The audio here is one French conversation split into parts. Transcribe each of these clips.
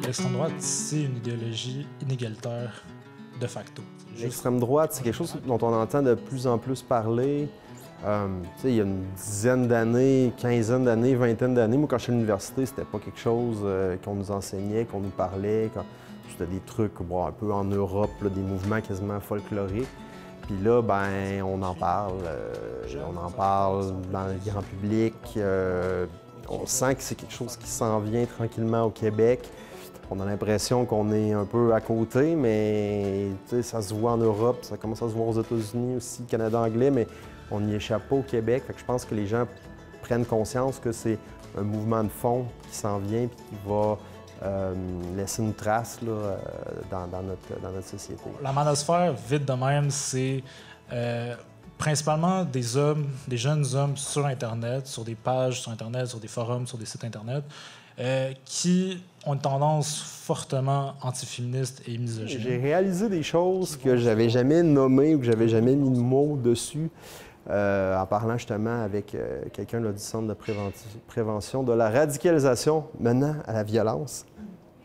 l'extrême droite, c'est une idéologie inégalitaire de facto. L'extrême droite, c'est quelque chose dont on entend de plus en plus parler. Il y a une dizaine d'années, quinzaine d'années, vingtaine d'années, moi, quand j'étais à l'université, c'était pas quelque chose qu'on nous enseignait, qu'on nous parlait. C'était des trucs un peu en Europe, là, des mouvements quasiment folkloriques. Puis là, ben, on en parle dans le grand public. On sent que c'est quelque chose qui s'en vient tranquillement au Québec. On a l'impression qu'on est un peu à côté, mais ça se voit en Europe, ça commence à se voir aux États-Unis aussi, Canada anglais, mais on n'y échappe pas au Québec. Fait que je pense que les gens prennent conscience que c'est un mouvement de fond qui s'en vient et qui va laisser une trace là, dans notre société. La manosphère, vite de même, c'est principalement des hommes, des jeunes hommes sur Internet, sur des pages sur Internet, sur des forums, sur des sites Internet, qui ont une tendance fortement antiféministe et misogyne. J'ai réalisé des choses que j'avais jamais nommées ou que j'avais jamais mis de mots dessus en parlant justement avec quelqu'un du Centre de prévention de la radicalisation menant à la violence.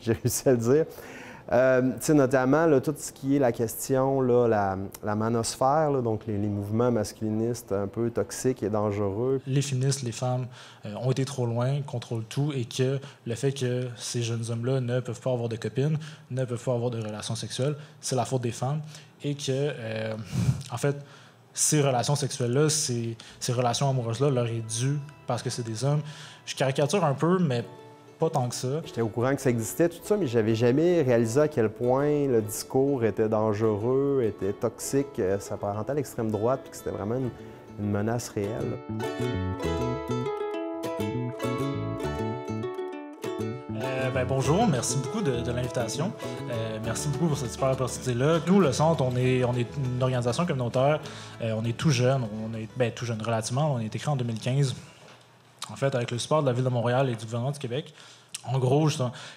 J'ai réussi à le dire. Notamment, là, tout ce qui est la question, là, la manosphère, là, donc les mouvements masculinistes un peu toxiques et dangereux. Les féministes, les femmes ont été trop loin, contrôlent tout, et que le fait que ces jeunes hommes-là ne peuvent pas avoir de copines, ne peuvent pas avoir de relations sexuelles, c'est la faute des femmes, et que, en fait, ces relations sexuelles-là, ces relations amoureuses-là leur est due parce que c'est des hommes. Je caricature un peu, mais pas tant que ça. J'étais au courant que ça existait, tout ça, mais j'avais jamais réalisé à quel point le discours était dangereux, était toxique, s'apparentait à l'extrême droite, puis que c'était vraiment une menace réelle. Bonjour, merci beaucoup de l'invitation. Merci beaucoup pour cette super opportunité-là. Nous, le Centre, on est une organisation communautaire. On est tout jeune, tout jeune relativement. On a été créé en 2015. En fait, avec le support de la Ville de Montréal et du gouvernement du Québec. En gros,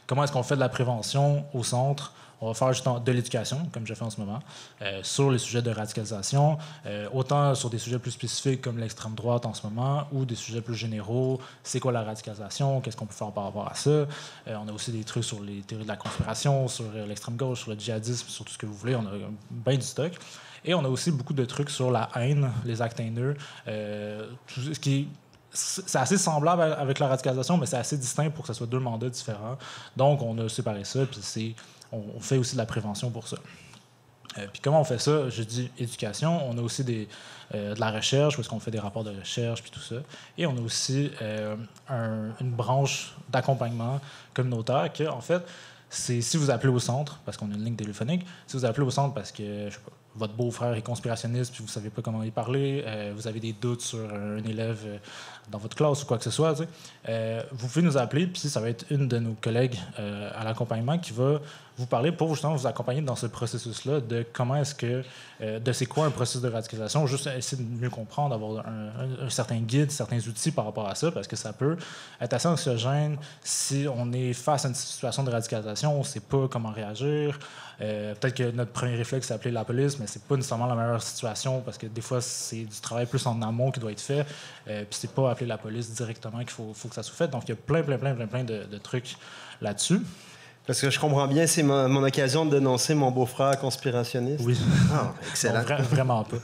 comment est-ce qu'on fait de la prévention au centre? On va faire justement de l'éducation, comme je fais en ce moment, sur les sujets de radicalisation, autant sur des sujets plus spécifiques comme l'extrême droite en ce moment, ou des sujets plus généraux, c'est quoi la radicalisation, qu'est-ce qu'on peut faire par rapport à ça. On a aussi des trucs sur les théories de la conspiration, sur l'extrême gauche, sur le djihadisme, sur tout ce que vous voulez. On a bien du stock. Et on a aussi beaucoup de trucs sur la haine, les actes haineux, tout ce qui... C'est assez semblable avec la radicalisation, mais c'est assez distinct pour que ce soit deux mandats différents. Donc, on a séparé ça, puis on fait aussi de la prévention pour ça. Puis comment on fait ça? Je dis éducation. On a aussi de la recherche, parce qu'on fait des rapports de recherche, puis tout ça. Et on a aussi une branche d'accompagnement communautaire que, en fait, c'est si vous appelez au centre, parce qu'on a une ligne téléphonique, si vous appelez au centre parce que, je sais pas, votre beau-frère est conspirationniste puis vous savez pas comment y parler, vous avez des doutes sur un élève dans votre classe ou quoi que ce soit, vous pouvez nous appeler, puis ça va être une de nos collègues à l'accompagnement qui va vous parler pour justement vous accompagner dans ce processus-là de comment est-ce que, de c'est quoi un processus de radicalisation, juste essayer de mieux comprendre, avoir un certain guide, certains outils par rapport à ça, parce que ça peut être assez anxiogène si on est face à une situation de radicalisation, on ne sait pas comment réagir. Peut-être que notre premier réflexe, c'est appeler la police, mais c'est pas nécessairement la meilleure situation parce que des fois, c'est du travail plus en amont qui doit être fait. Puis c'est pas appeler la police directement qu'il faut que ça soit fait. Donc, il y a plein de trucs là-dessus. Parce que je comprends bien, c'est mon occasion de dénoncer mon beau-frère conspirationniste. Oui. Ah, excellent. Non, vraiment pas.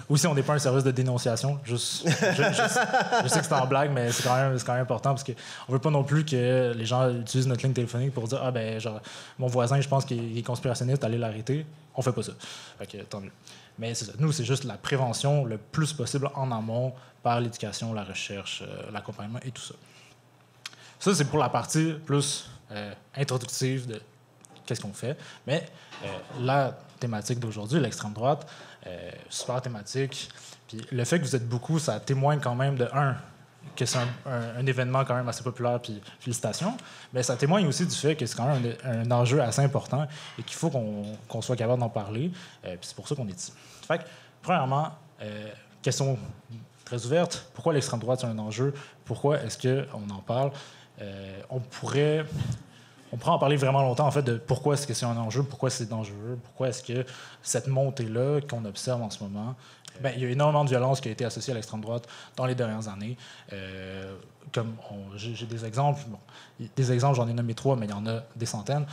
Aussi, on n'est pas un service de dénonciation. Je sais que c'est en blague, mais c'est quand même important parce qu'on ne veut pas non plus que les gens utilisent notre ligne téléphonique pour dire « Ah, ben, genre, mon voisin, je pense qu'il est conspirationniste, allez l'arrêter. » On fait pas ça. Fait que, tant mieux. Mais c'est ça. Nous, c'est juste la prévention le plus possible en amont par l'éducation, la recherche, l'accompagnement et tout ça. Ça, c'est pour la partie plus introductive de qu'est-ce qu'on fait. Mais la thématique d'aujourd'hui, l'extrême droite, super thématique. Puis le fait que vous êtes beaucoup, ça témoigne quand même de, que c'est un événement quand même assez populaire, puis félicitations. Mais ça témoigne aussi du fait que c'est quand même un enjeu assez important et qu'il faut qu'on soit capable d'en parler. Puis c'est pour ça qu'on est ici. Fait que, premièrement, question très ouverte. Pourquoi l'extrême droite, c'est un enjeu? Pourquoi est-ce qu'on en parle? On pourrait en parler vraiment longtemps, en fait, de pourquoi est-ce que c'est un enjeu, pourquoi c'est dangereux, pourquoi est-ce que cette montée-là qu'on observe en ce moment, Ben, il y a énormément de violence qui a été associée à l'extrême droite dans les dernières années. J'ai des exemples. Bon, des exemples, j'en ai nommé 3, mais il y en a des centaines.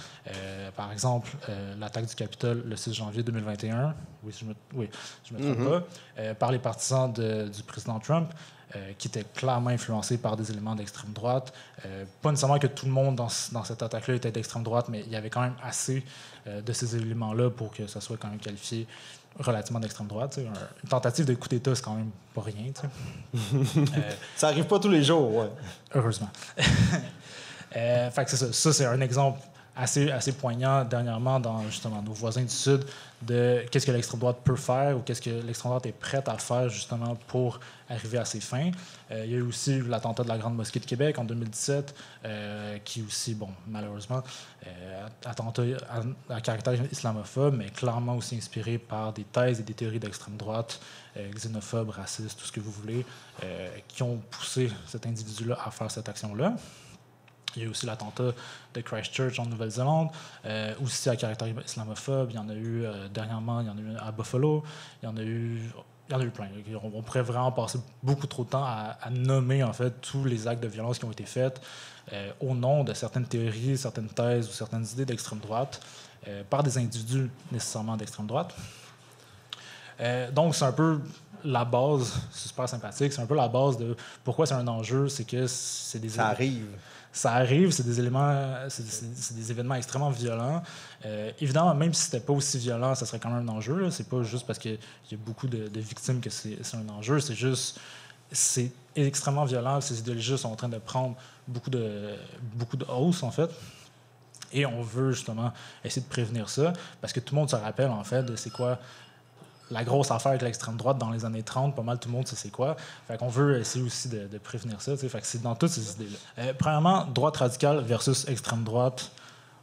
Par exemple, l'attaque du Capitole le 6 janvier 2021, je me trompe pas, par les partisans du président Trump, qui étaient clairement influencés par des éléments d'extrême droite. Pas nécessairement que tout le monde dans cette attaque-là était d'extrême droite, mais il y avait quand même assez de ces éléments-là pour que ça soit quand même qualifié relativement d'extrême droite. Une tentative de coup d'État, c'est quand même pas rien. Ça arrive pas tous les jours, ouais. Heureusement. Fait que c'est ça. Ça, c'est un exemple assez poignant dernièrement dans justement nos voisins du Sud de qu'est-ce que l'extrême droite peut faire ou qu'est-ce que l'extrême droite est prête à faire justement pour arriver à ses fins. Il y a eu aussi l'attentat de la Grande Mosquée de Québec en 2017, qui aussi, bon, malheureusement, attentat à caractère islamophobe, mais clairement aussi inspiré par des thèses et des théories d'extrême droite, xénophobes, racistes, tout ce que vous voulez, qui ont poussé cet individu-là à faire cette action-là. Il y a eu aussi l'attentat de Christchurch en Nouvelle-Zélande, aussi à caractère islamophobe. Il y en a eu dernièrement, il y en a eu à Buffalo. Il y en a eu plein. On pourrait vraiment passer beaucoup trop de temps à nommer en fait tous les actes de violence qui ont été faits au nom de certaines théories, certaines thèses ou certaines idées d'extrême droite par des individus nécessairement d'extrême droite. Donc, c'est un peu la base, c'est super sympathique, c'est un peu la base de pourquoi c'est un enjeu, c'est que c'est des... Ça arrive, c'est des éléments, c'est des événements extrêmement violents. Évidemment, même si c'était pas aussi violent, ça serait quand même un enjeu. Là. C'est pas juste parce qu'il y a beaucoup de victimes que c'est un enjeu. C'est juste, c'est extrêmement violent. Ces idéologies sont en train de prendre beaucoup de hausse, en fait. Et on veut justement essayer de prévenir ça parce que tout le monde se rappelle, en fait, de c'est quoi la grosse affaire avec l'extrême droite dans les années 30, pas mal tout le monde sait c'est quoi. Fait qu'on veut essayer aussi de prévenir ça. Fait que c'est dans toutes ces idées-là. Premièrement, droite radicale versus extrême droite.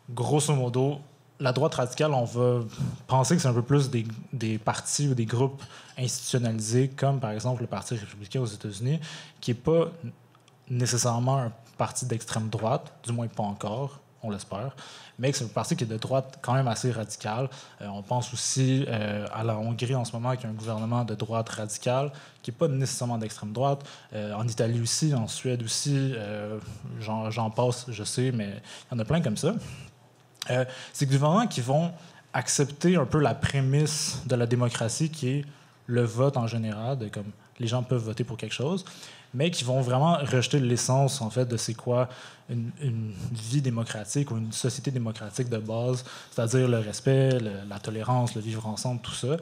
Grosso modo, la droite radicale, on va penser que c'est un peu plus des partis ou des groupes institutionnalisés, comme par exemple le Parti républicain aux États-Unis, qui n'est pas nécessairement un parti d'extrême droite, du moins pas encore, on l'espère, mais c'est un parti qui est de droite quand même assez radical. On pense aussi à la Hongrie en ce moment, qui a un gouvernement de droite radicale, qui n'est pas nécessairement d'extrême droite. En Italie aussi, en Suède aussi, j'en passe, je sais, mais il y en a plein comme ça. C'est des gouvernements qui vont accepter un peu la prémisse de la démocratie, qui est le vote en général, de comme les gens peuvent voter pour quelque chose, mais qui vont vraiment rejeter l'essence, en fait, de c'est quoi une vie démocratique ou une société démocratique de base, c'est-à-dire le respect, la tolérance, le vivre ensemble, tout ça.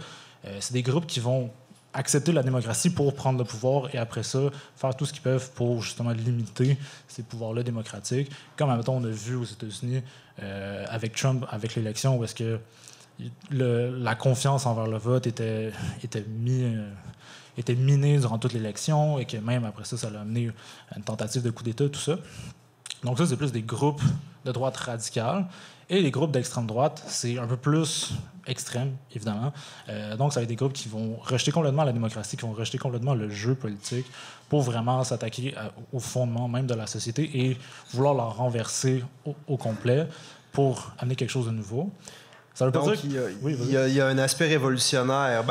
C'est des groupes qui vont accepter la démocratie pour prendre le pouvoir et après ça, faire tout ce qu'ils peuvent pour justement limiter ces pouvoirs-là démocratiques. Comme, admettons, on a vu aux États-Unis avec Trump, avec l'élection, où est-ce que la confiance envers le vote était minée durant toute l'élection et que même après ça, ça l'a amené à une tentative de coup d'État, tout ça. Donc ça, c'est plus des groupes de droite radicale. Et les groupes d'extrême droite, c'est un peu plus extrême, évidemment. Donc ça va être des groupes qui vont rejeter complètement la démocratie, qui vont rejeter complètement le jeu politique pour vraiment s'attaquer au fondement même de la société et vouloir la renverser au complet pour amener quelque chose de nouveau. Ça veut pas Donc, dire il y a un aspect révolutionnaire,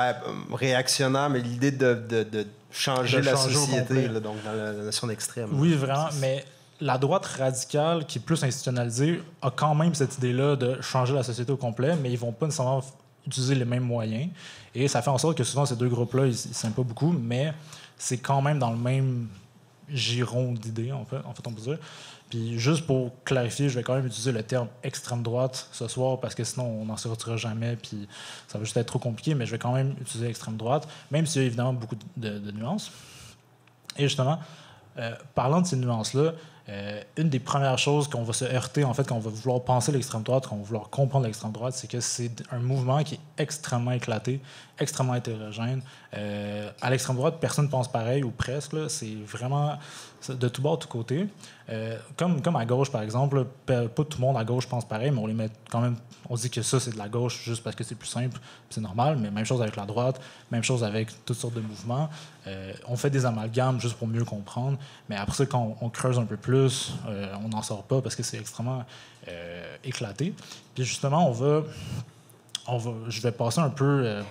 réactionnaire, mais l'idée de changer la société, là, donc dans la notion d'extrême. Oui, vraiment, mais la droite radicale, qui est plus institutionnalisée, a quand même cette idée-là de changer la société au complet, mais ils vont pas nécessairement utiliser les mêmes moyens. Et ça fait en sorte que souvent, ces deux groupes-là, ils s'aiment pas beaucoup, mais c'est quand même dans le même giron d'idées, en fait, on peut dire. Puis juste pour clarifier, je vais quand même utiliser le terme extrême droite ce soir parce que sinon on n'en sortira jamais puis ça va juste être trop compliqué, mais je vais quand même utiliser extrême droite, même s'il y a évidemment beaucoup de nuances. Et justement, parlant de ces nuances-là, une des premières choses qu'on va se heurter, en fait, quand on va vouloir penser l'extrême droite, quand on va vouloir comprendre l'extrême droite, c'est que c'est un mouvement qui est extrêmement éclaté, extrêmement hétérogène. À l'extrême droite, personne ne pense pareil, ou presque. Là, c'est vraiment de tout bord, de tout côté. Comme à gauche, par exemple, pas tout le monde à gauche pense pareil, mais on les met quand même. On dit que ça, c'est de la gauche juste parce que c'est plus simple, c'est normal, mais même chose avec la droite, même chose avec toutes sortes de mouvements. On fait des amalgames juste pour mieux comprendre, mais après ça, quand on creuse un peu plus, on n'en sort pas parce que c'est extrêmement éclaté. Puis justement, je vais passer un peu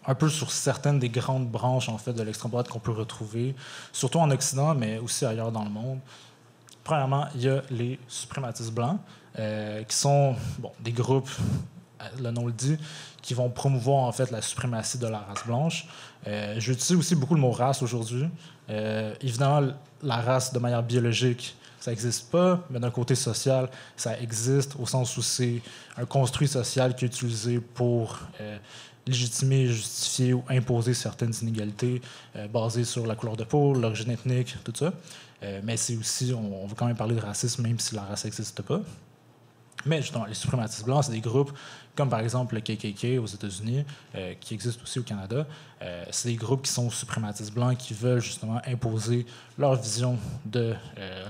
un peu sur certaines des grandes branches en fait, de l'extrême droite qu'on peut retrouver, surtout en Occident, mais aussi ailleurs dans le monde. Premièrement, il y a les suprématistes blancs, qui sont des groupes, le nom le dit, qui vont promouvoir en fait la suprématie de la race blanche. J'utilise aussi beaucoup le mot race aujourd'hui. Évidemment, la race de manière biologique, ça n'existe pas, mais d'un côté social, ça existe au sens où c'est un construit social qui est utilisé pour légitimer, justifier ou imposer certaines inégalités basées sur la couleur de peau, l'origine ethnique, tout ça. Mais c'est aussi, on veut quand même parler de racisme, même si la race n'existe pas. Mais justement, les suprématistes blancs, c'est des groupes comme par exemple le KKK aux États-Unis, qui existent aussi au Canada. C'est des groupes qui sont suprématistes blancs, qui veulent justement imposer leur vision de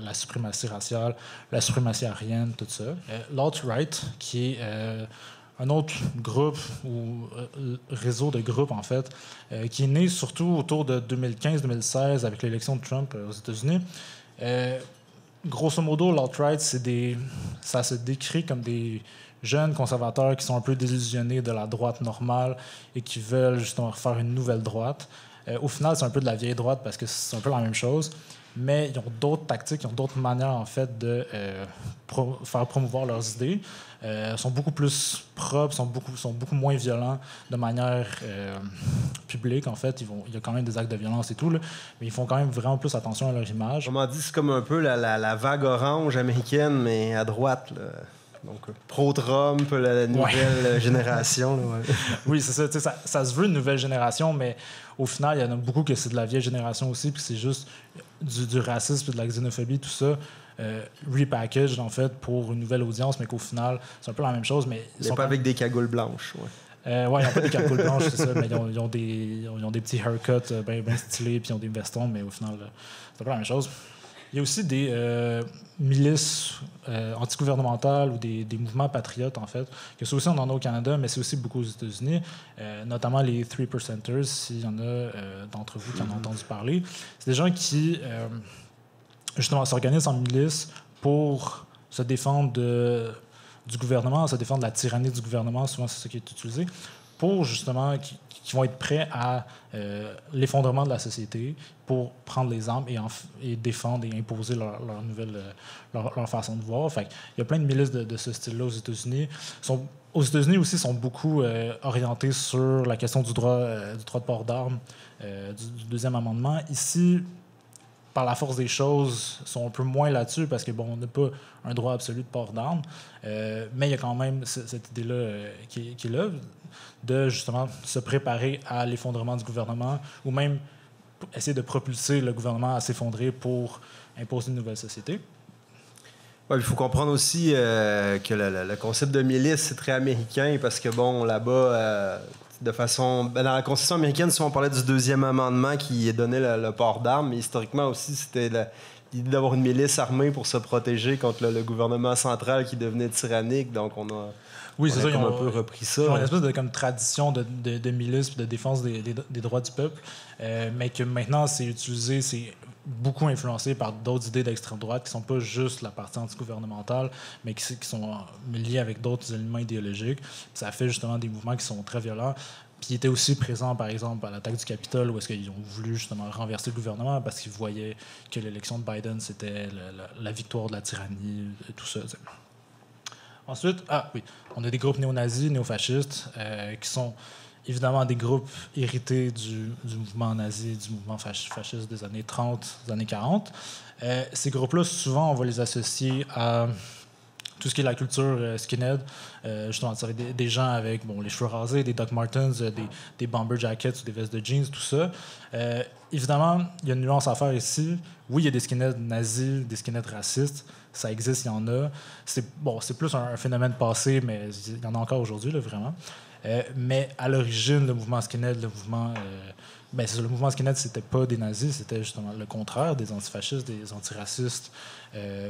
la suprématie raciale, la suprématie aryenne, tout ça. L'alt-right, qui est un autre groupe ou réseau de groupes, en fait, qui est né surtout autour de 2015-2016 avec l'élection de Trump aux États-Unis. Grosso modo, l'alt-right, ça se décrit comme des jeunes conservateurs qui sont un peu désillusionnés de la droite normale et qui veulent justement faire une nouvelle droite. Au final, c'est un peu de la vieille droite parce que c'est un peu la même chose, mais ils ont d'autres tactiques, ils ont d'autres manières, en fait, de faire promouvoir leurs idées. Sont beaucoup plus propres, sont beaucoup moins violents de manière publique, en fait. Il y a quand même des actes de violence et tout, là, mais ils font quand même vraiment plus attention à leur image. Comment dit, c'est comme un peu la vague orange américaine, mais à droite, là. Donc, pro-Trump, la nouvelle génération. Là, ouais. Oui, c'est ça, ça se veut une nouvelle génération, mais au final, il y en a beaucoup que c'est de la vieille génération aussi, puis c'est juste du racisme et de la xénophobie, tout ça, repackaged, en fait, pour une nouvelle audience, mais qu'au final, c'est un peu la même chose. Mais ils sont pas avec des cagoules blanches. Ouais, ils n'ont pas des cagoules blanches, c'est ça, mais ils ont des petits haircuts bien stylés, puis ils ont des vestons, mais au final, c'est un peu la même chose. Il y a aussi des milices antigouvernementales ou des mouvements patriotes, en fait, que ça aussi, on en a au Canada, mais c'est aussi beaucoup aux États-Unis, notamment les Three Percenters, s'il y en a d'entre vous qui en ont entendu parler. C'est des gens qui, justement, s'organisent en milices pour se défendre du gouvernement, se défendre de la tyrannie du gouvernement, souvent c'est ça qui est utilisé, pour justement qui vont être prêts à l'effondrement de la société pour prendre les armes et défendre et imposer leur façon de voir. Fait il y a plein de milices de ce style-là aux États-Unis. Aux États-Unis aussi, sont beaucoup orientés sur la question du droit de port d'armes, du deuxième amendement. Ici, par la force des choses, sont un peu moins là-dessus parce que on n'a pas un droit absolu de port d'armes, mais il y a quand même cette idée-là qui est là, de justement se préparer à l'effondrement du gouvernement ou même essayer de propulser le gouvernement à s'effondrer pour imposer une nouvelle société. Ouais, il faut comprendre aussi que le concept de milice, c'est très américain parce que, là-bas, de façon... dans la Constitution américaine, souvent on parlait du deuxième amendement qui donnait le port d'armes, mais historiquement aussi, c'était l'idée d'avoir une milice armée pour se protéger contre le gouvernement central qui devenait tyrannique. Donc, on a... Oui, c'est ça. Ils ont un peu repris ça. Ils ont une espèce de tradition de milice et de défense des droits du peuple, mais que maintenant, c'est utilisé, c'est beaucoup influencé par d'autres idées d'extrême droite qui ne sont pas juste la partie antigouvernementale, mais qui sont liées avec d'autres éléments idéologiques. Puis ça fait justement des mouvements qui sont très violents. Puis ils étaient aussi présents, par exemple, à l'attaque du Capitole, où est-ce qu'ils ont voulu justement renverser le gouvernement parce qu'ils voyaient que l'élection de Biden, c'était la victoire de la tyrannie, et tout ça. Ensuite, on a des groupes néo-nazis, néo-fascistes, qui sont évidemment des groupes hérités du mouvement nazi, du mouvement fasciste des années 30, des années 40. Ces groupes-là, souvent, on va les associer à tout ce qui est la culture skinhead. Justement, ça va être des gens avec les cheveux rasés, des Doc Martens, des bomber jackets ou des vestes de jeans, tout ça. Évidemment, il y a une nuance à faire ici. Oui, il y a des skinheads nazis, des skinheads racistes. Ça existe, il y en a. C'est plus un phénomène passé, mais il y en a encore aujourd'hui, là, vraiment. Mais à l'origine, le mouvement skinhead, le mouvement skinhead, c'était pas des nazis, c'était justement le contraire, des antifascistes, des antiracistes.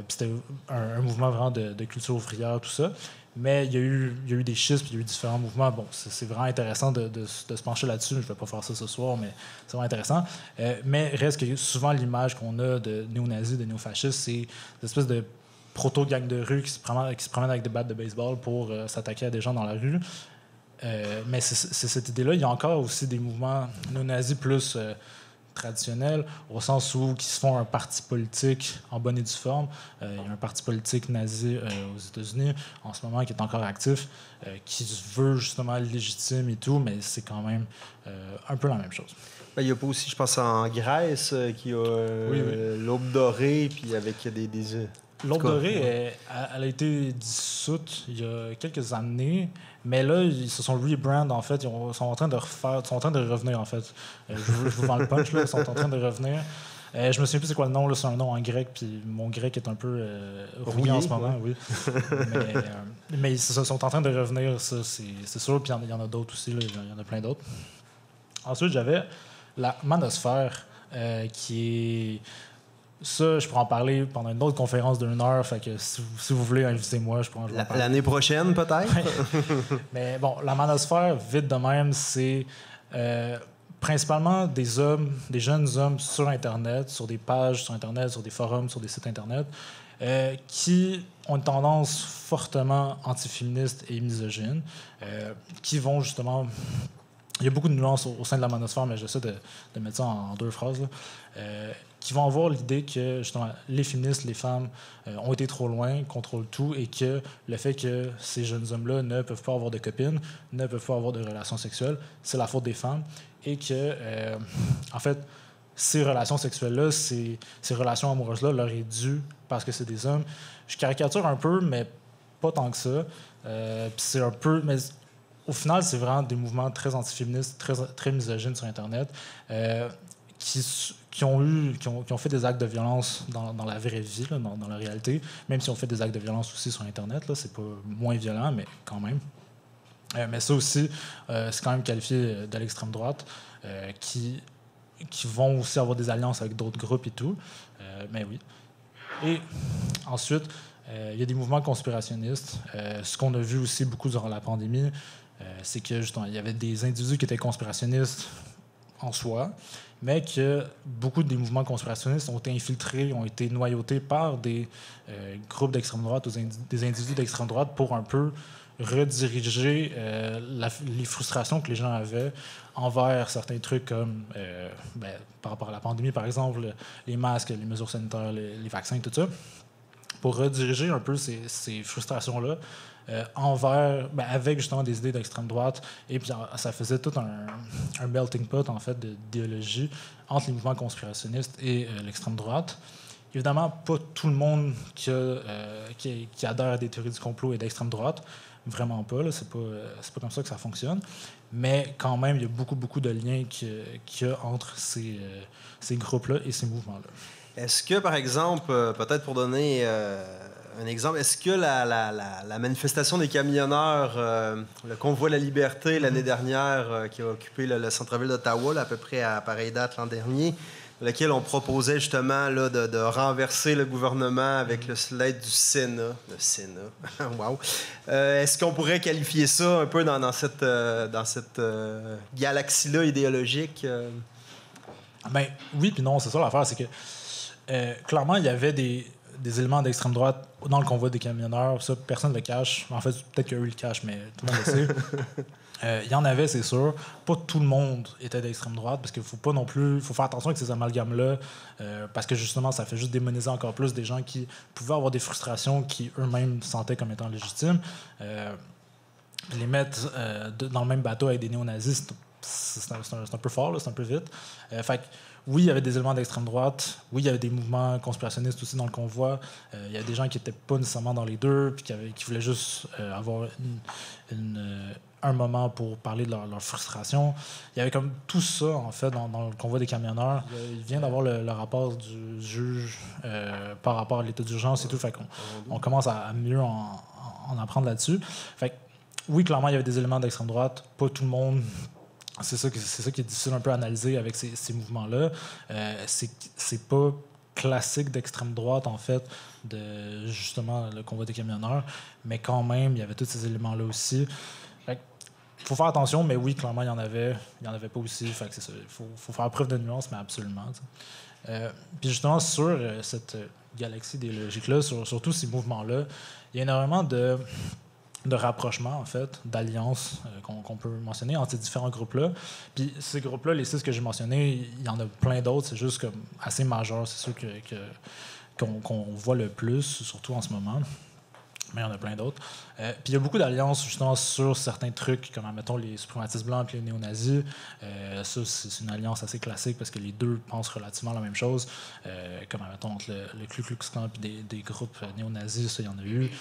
C'était un mouvement vraiment de culture ouvrière, tout ça. Mais il y a eu des schismes, il y a eu différents mouvements. C'est vraiment intéressant de se pencher là-dessus. Je ne vais pas faire ça ce soir, mais c'est vraiment intéressant. Mais reste que souvent, l'image qu'on a de néo-nazis, de néo-fascistes, c'est une espèce de proto-gang de rue qui se promènent avec des battes de baseball pour s'attaquer à des gens dans la rue. Mais c'est cette idée-là. Il y a encore aussi des mouvements néo-nazis plus traditionnels, au sens où qui se font un parti politique en bonne et due forme. Il y a un parti politique nazi aux États-Unis en ce moment qui est encore actif, qui se veut justement légitime et tout, mais c'est quand même un peu la même chose. Il y a pas aussi, je pense, en Grèce, qui a l'Aube dorée, puis avec des L'Aube dorée, elle a été dissoute il y a quelques années, mais là, ils se sont rebrand, en fait. Ils sont en train de revenir, en fait. Je vous vends le punch, là. Ils sont en train de revenir. Je me souviens plus c'est quoi le nom, là. C'est un nom en grec, puis mon grec est un peu rouillé en ce moment, oui. mais ils sont en train de revenir, ça, c'est sûr. Puis il y en a d'autres aussi, là. Il y en a plein d'autres. Ensuite, j'avais la manosphère, qui est... Ça, je pourrais en parler pendant une autre conférence d'1 heure. Fait que si vous voulez, invitez-moi. Je pourrais en parler. L'année prochaine, peut-être? Mais bon, la manosphère, vite de même, c'est principalement des jeunes hommes sur Internet, sur des pages sur Internet, sur des forums, sur des sites Internet, qui ont une tendance fortement antiféministe et misogyne, qui vont justement... Il y a beaucoup de nuances au sein de la manosphère, mais j'essaie de mettre ça en 2 phrases, là. Qui vont avoir l'idée que justement les féministes, les femmes ont été trop loin, contrôlent tout, et que le fait que ces jeunes hommes-là ne peuvent pas avoir de copines, ne peuvent pas avoir de relations sexuelles, c'est la faute des femmes, et que, en fait, ces relations sexuelles-là, ces relations amoureuses-là leur est due parce que c'est des hommes. Je caricature un peu, mais pas tant que ça. Puis c'est un peu... Mais au final, c'est vraiment des mouvements très antiféministes, très misogynes sur Internet, qui ont fait des actes de violence dans la vraie vie, là, dans la réalité, même si on fait des actes de violence aussi sur Internet. Là, c'est pas moins violent, mais quand même. Mais ça aussi, c'est quand même qualifié de l'extrême droite, qui vont aussi avoir des alliances avec d'autres groupes et tout. Mais oui. Et ensuite, il y a des mouvements conspirationnistes. Ce qu'on a vu aussi beaucoup durant la pandémie, c'est que justement, il y avait des individus qui étaient conspirationnistes en soi, mais que beaucoup des mouvements conspirationnistes ont été infiltrés, ont été noyautés par des groupes d'extrême droite, des individus d'extrême droite, pour un peu rediriger les frustrations que les gens avaient envers certains trucs comme, par rapport à la pandémie, par exemple, les masques, les mesures sanitaires, les vaccins, tout ça, pour rediriger un peu ces frustrations-là avec justement des idées d'extrême droite. Et puis ça faisait tout un melting pot, en fait, d'idéologie entre les mouvements conspirationnistes et l'extrême droite. Évidemment, pas tout le monde qui adhère à des théories du complot est d'extrême droite. Vraiment pas, là. C'est pas comme ça que ça fonctionne. Mais quand même, il y a beaucoup de liens qu'il y a entre ces groupes-là et ces mouvements-là. Est-ce que, par exemple, peut-être pour donner un exemple, est-ce que la manifestation des camionneurs, le convoi de la liberté l'année dernière, qui a occupé le centre-ville d'Ottawa, là, à peu près à pareille date l'an dernier, dans laquelle on proposait justement là, de renverser le gouvernement avec l'aide du Sénat. Le Sénat, wow! Est-ce qu'on pourrait qualifier ça un peu dans cette galaxie-là idéologique? Ben, oui, puis non, c'est ça l'affaire, c'est que clairement, il y avait des éléments d'extrême droite dans le convoi des camionneurs. Ça, personne ne le cache. En fait, peut-être qu'eux le cachent, mais tout le monde le sait. Il y en avait, c'est sûr. Pas tout le monde était d'extrême droite, parce qu'il faut pas non plus... Il faut faire attention avec ces amalgames-là, parce que justement, ça fait juste démoniser encore plus des gens qui pouvaient avoir des frustrations qui eux-mêmes sentaient comme étant légitimes. Les mettre dans le même bateau avec des néo-nazis, c'est un peu fort, là, c'est un peu vite. Fait que, oui, il y avait des éléments d'extrême droite. Oui, il y avait des mouvements conspirationnistes aussi dans le convoi. Il y avait des gens qui n'étaient pas nécessairement dans les deux, puis qui voulaient juste avoir un moment pour parler de leur frustration. Il y avait comme tout ça, en fait, dans le convoi des camionneurs. Il vient d'avoir le rapport du juge par rapport à l'état d'urgence et tout. Fait qu'on commence à mieux en apprendre là-dessus. Fait que, oui, clairement, il y avait des éléments d'extrême droite. Pas tout le monde... C'est ça qui est difficile un peu à analyser avec ces mouvements-là. C'est pas classique d'extrême droite, en fait, de justement le convoi des camionneurs, mais quand même, il y avait tous ces éléments-là aussi. Il faut faire attention, mais oui, clairement, il y en avait pas aussi. Fait que c'est ça. Il faut faire preuve de nuance, mais absolument. Puis justement, sur cette galaxie idéologique-là, sur tous ces mouvements-là, il y a énormément de de rapprochement, en fait, d'alliances qu'on peut mentionner entre ces différents groupes-là. Puis ces groupes-là, les 6 que j'ai mentionnés, il y en a plein d'autres, c'est juste comme assez majeur, c'est sûr qu'on voit le plus, surtout en ce moment. Mais il y en a plein d'autres. Puis il y a beaucoup d'alliances justement sur certains trucs, comme admettons les suprématistes blancs et les néo-nazis. Ça, c'est une alliance assez classique parce que les deux pensent relativement la même chose. Comme admettons entre le Ku Klux Klan et des groupes néo-nazis, ça, il y en a eu.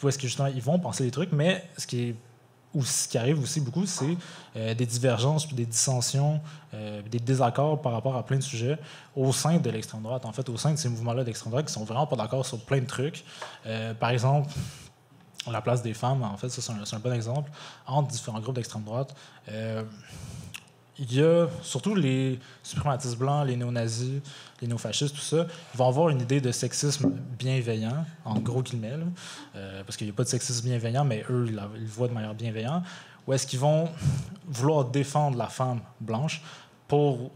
Où est-ce que justement ils vont penser des trucs, mais ce qui arrive aussi beaucoup, c'est des divergences puis des dissensions, des désaccords par rapport à plein de sujets au sein de l'extrême droite. En fait, au sein de ces mouvements-là d'extrême droite qui sont vraiment pas d'accord sur plein de trucs. Par exemple, la place des femmes, en fait, ça c'est un bon exemple, entre différents groupes d'extrême droite. Il y a surtout les suprématistes blancs, les néo-nazis, les néo-fascistes, tout ça, ils vont avoir une idée de sexisme bienveillant, en gros guillemets, parce qu'il n'y a pas de sexisme bienveillant, mais eux, ils le voient de manière bienveillante, ou est-ce qu'ils vont vouloir défendre la femme blanche pour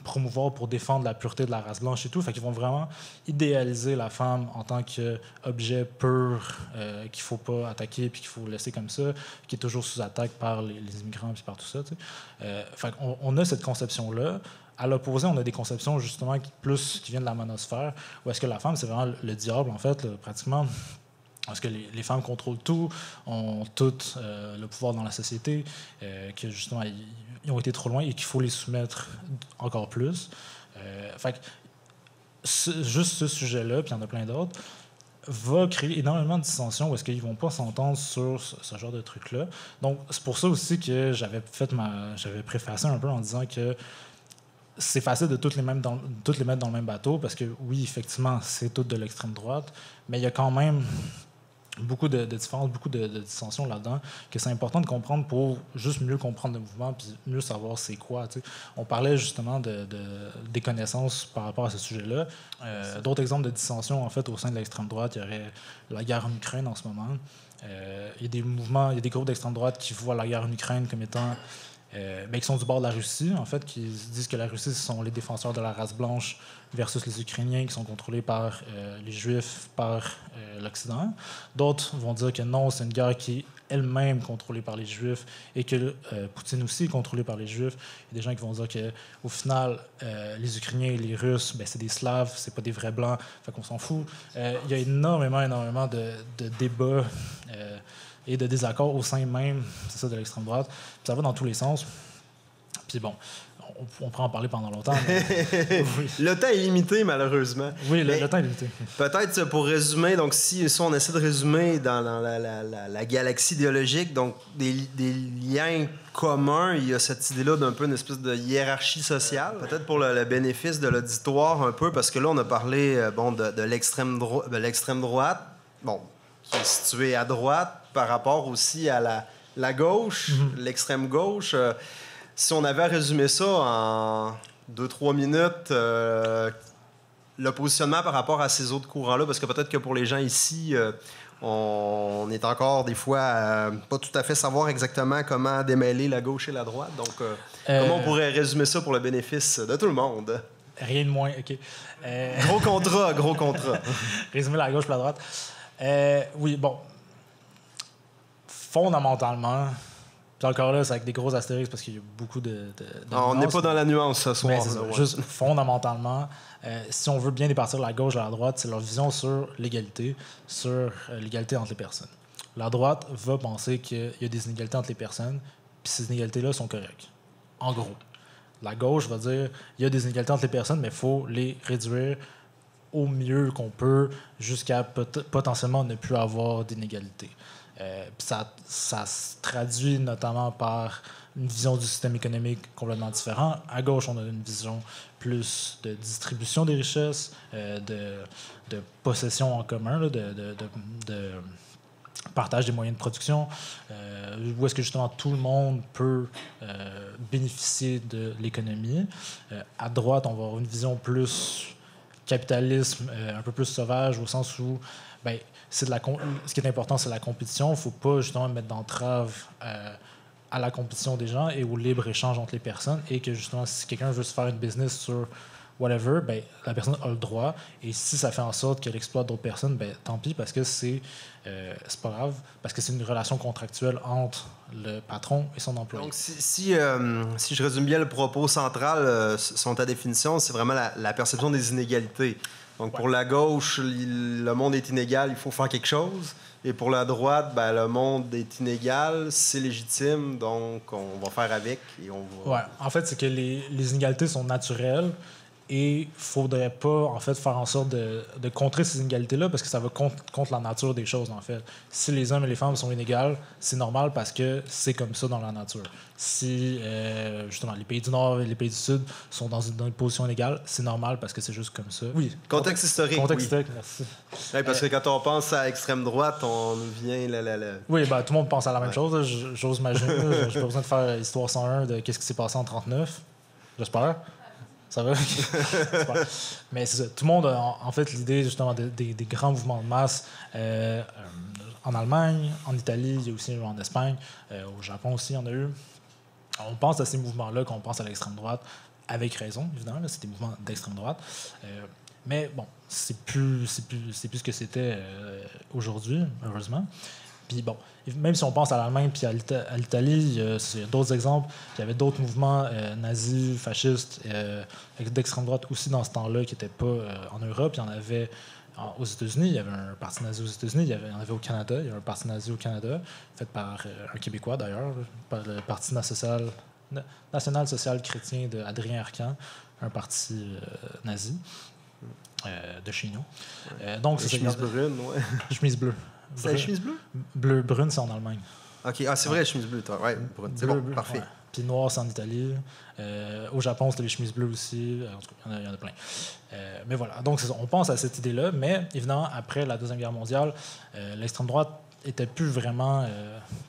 promouvoir, pour défendre la pureté de la race blanche et tout. Fait qu'ils vont vraiment idéaliser la femme en tant qu'objet pur qu'il faut pas attaquer puis qu'il faut laisser comme ça, qui est toujours sous attaque par les immigrants puis par tout ça. Fait qu'on a cette conception-là. À l'opposé, on a des conceptions justement qui viennent de la monosphère, où est-ce que la femme, c'est vraiment le diable, en fait, là, pratiquement. Parce que les femmes contrôlent tout, ont tout le pouvoir dans la société, que justement, ils ont été trop loin et qu'il faut les soumettre encore plus. Fait que juste ce sujet-là, puis il y en a plein d'autres, va créer énormément de dissensions où est-ce qu'ils vont pas s'entendre sur ce genre de trucs-là. Donc, c'est pour ça aussi que j'avais préfacé un peu en disant que c'est facile de toutes les mettre dans le même bateau parce que, oui, effectivement, c'est tout de l'extrême droite, mais il y a quand même beaucoup de différences, beaucoup de dissensions là-dedans, que c'est important de comprendre pour juste mieux comprendre le mouvement puis mieux savoir c'est quoi. T'sais. On parlait justement des connaissances par rapport à ce sujet-là. D'autres exemples de dissensions, en fait, au sein de l'extrême droite, il y aurait la guerre en Ukraine en ce moment. Il y a des mouvements, il y a des groupes d'extrême droite qui voient la guerre en Ukraine comme étant qui sont du bord de la Russie, en fait, qui disent que la Russie, ce sont les défenseurs de la race blanche versus les Ukrainiens qui sont contrôlés par les Juifs, par l'Occident. D'autres vont dire que non, c'est une guerre qui est elle-même contrôlée par les Juifs et que Poutine aussi est contrôlé par les Juifs. Il y a des gens qui vont dire qu'au final, les Ukrainiens et les Russes, c'est des Slaves, c'est pas des vrais Blancs, fait qu'on s'en fout. Il y a énormément de débats et de désaccords au sein même, c'est ça, de l'extrême droite. Puis ça va dans tous les sens. Puis bon, on pourrait en parler pendant longtemps. Mais... oui. Le temps est limité, malheureusement. Oui, le temps est limité. Peut-être pour résumer, donc si on essaie de résumer dans la galaxie idéologique, donc des liens communs, il y a cette idée-là d'un peu une espèce de hiérarchie sociale. Peut-être pour le bénéfice de l'auditoire un peu, parce que là, on a parlé de l'extrême droite, qui est située à droite, par rapport aussi à la gauche, l'extrême gauche. Si on avait à résumer ça en 2-3 minutes, le positionnement par rapport à ces autres courants-là, parce que peut-être que pour les gens ici, on est encore des fois pas tout à fait savoir exactement comment démêler la gauche et la droite. Donc, comment on pourrait résumer ça pour le bénéfice de tout le monde? Rien de moins, OK. Gros contrat. Résumer la gauche et la droite. Oui, bon... Fondamentalement, puis encore là, c'est avec des gros astérisques parce qu'il y a beaucoup de on n'est pas dans la nuance ce soir. Juste fondamentalement, si on veut bien départir de la gauche à la droite, c'est leur vision sur l'égalité, sur l'égalité entre les personnes. La droite va penser qu'il y a des inégalités entre les personnes, puis ces inégalités-là sont correctes. En gros. La gauche va dire il y a des inégalités entre les personnes, mais il faut les réduire au mieux qu'on peut jusqu'à potentiellement ne plus avoir d'inégalités. Ça se traduit notamment par une vision du système économique complètement différente. À gauche, on a une vision plus de distribution des richesses, de possession en commun, là, de partage des moyens de production, où est-ce que justement tout le monde peut bénéficier de l'économie. À droite, on va avoir une vision plus capitalisme, un peu plus sauvage, au sens où ce qui est important, c'est la compétition. Il ne faut pas justement mettre d'entrave à la compétition des gens et au libre-échange entre les personnes. Et que justement, si quelqu'un veut se faire une business sur whatever, ben, la personne a le droit. Et si ça fait en sorte qu'elle exploite d'autres personnes, ben, tant pis, parce que c'est pas grave, parce que c'est une relation contractuelle entre le patron et son employé. Donc, si je résume bien le propos central, selon ta définition, c'est vraiment la perception des inégalités. Donc, pour la gauche, le monde est inégal, il faut faire quelque chose. Et pour la droite, ben, le monde est inégal, c'est légitime, donc on va faire avec et on va... Ouais, en fait, c'est que les inégalités sont naturelles et il faudrait pas, en fait, faire en sorte de contrer ces inégalités-là parce que ça va contre la nature des choses, en fait. Si les hommes et les femmes sont inégales, c'est normal parce que c'est comme ça dans la nature. Si, justement, les pays du Nord et les pays du Sud sont dans une position inégale, c'est normal parce que c'est juste comme ça. Oui. Contexte historique, Contexte oui. historique, merci. Oui, parce que quand on pense à l'extrême droite, on nous vient... Oui, ben, tout le monde pense à la même chose. Là. J'ose imaginer. J'ai pas besoin de faire Histoire 101 de qu'est-ce qui s'est passé en 1939. J'espère. Ça va? Mais c'est ça. Tout le monde a en fait l'idée justement des grands mouvements de masse en Allemagne, en Italie, il y a aussi en Espagne, au Japon aussi, il y en a eu. On pense à ces mouvements-là quand on pense à l'extrême droite, avec raison, évidemment. Là, c'est des mouvements d'extrême droite. Mais bon, c'est plus ce que c'était aujourd'hui, heureusement. Puis bon, même si on pense à l'Allemagne puis à l'Italie, il y a d'autres exemples. Il y avait d'autres mouvements nazis, fascistes, d'extrême droite aussi dans ce temps-là qui n'étaient pas en Europe. Il y en avait aux États-Unis, il y avait un parti nazi aux États-Unis, il y en avait au Canada, il y a un parti nazi au Canada, fait par un Québécois d'ailleurs, par le Parti national social chrétien d'Adrien Arcan, un parti nazi de chez nous. Donc, c'est chemise brune, ouais. Chemise bleue. C'est la chemise bleue? Brune, c'est en Allemagne. OK. Ah, c'est vrai, la chemise bleue, toi. Ouais, brune. C'est bon, parfait. Ouais. Puis noir, c'est en Italie. Au Japon, c'était les chemises bleues aussi. En tout cas, il y en a plein. Mais voilà. Donc, on pense à cette idée-là. Mais évidemment, après la Deuxième Guerre mondiale, l'extrême droite était plus vraiment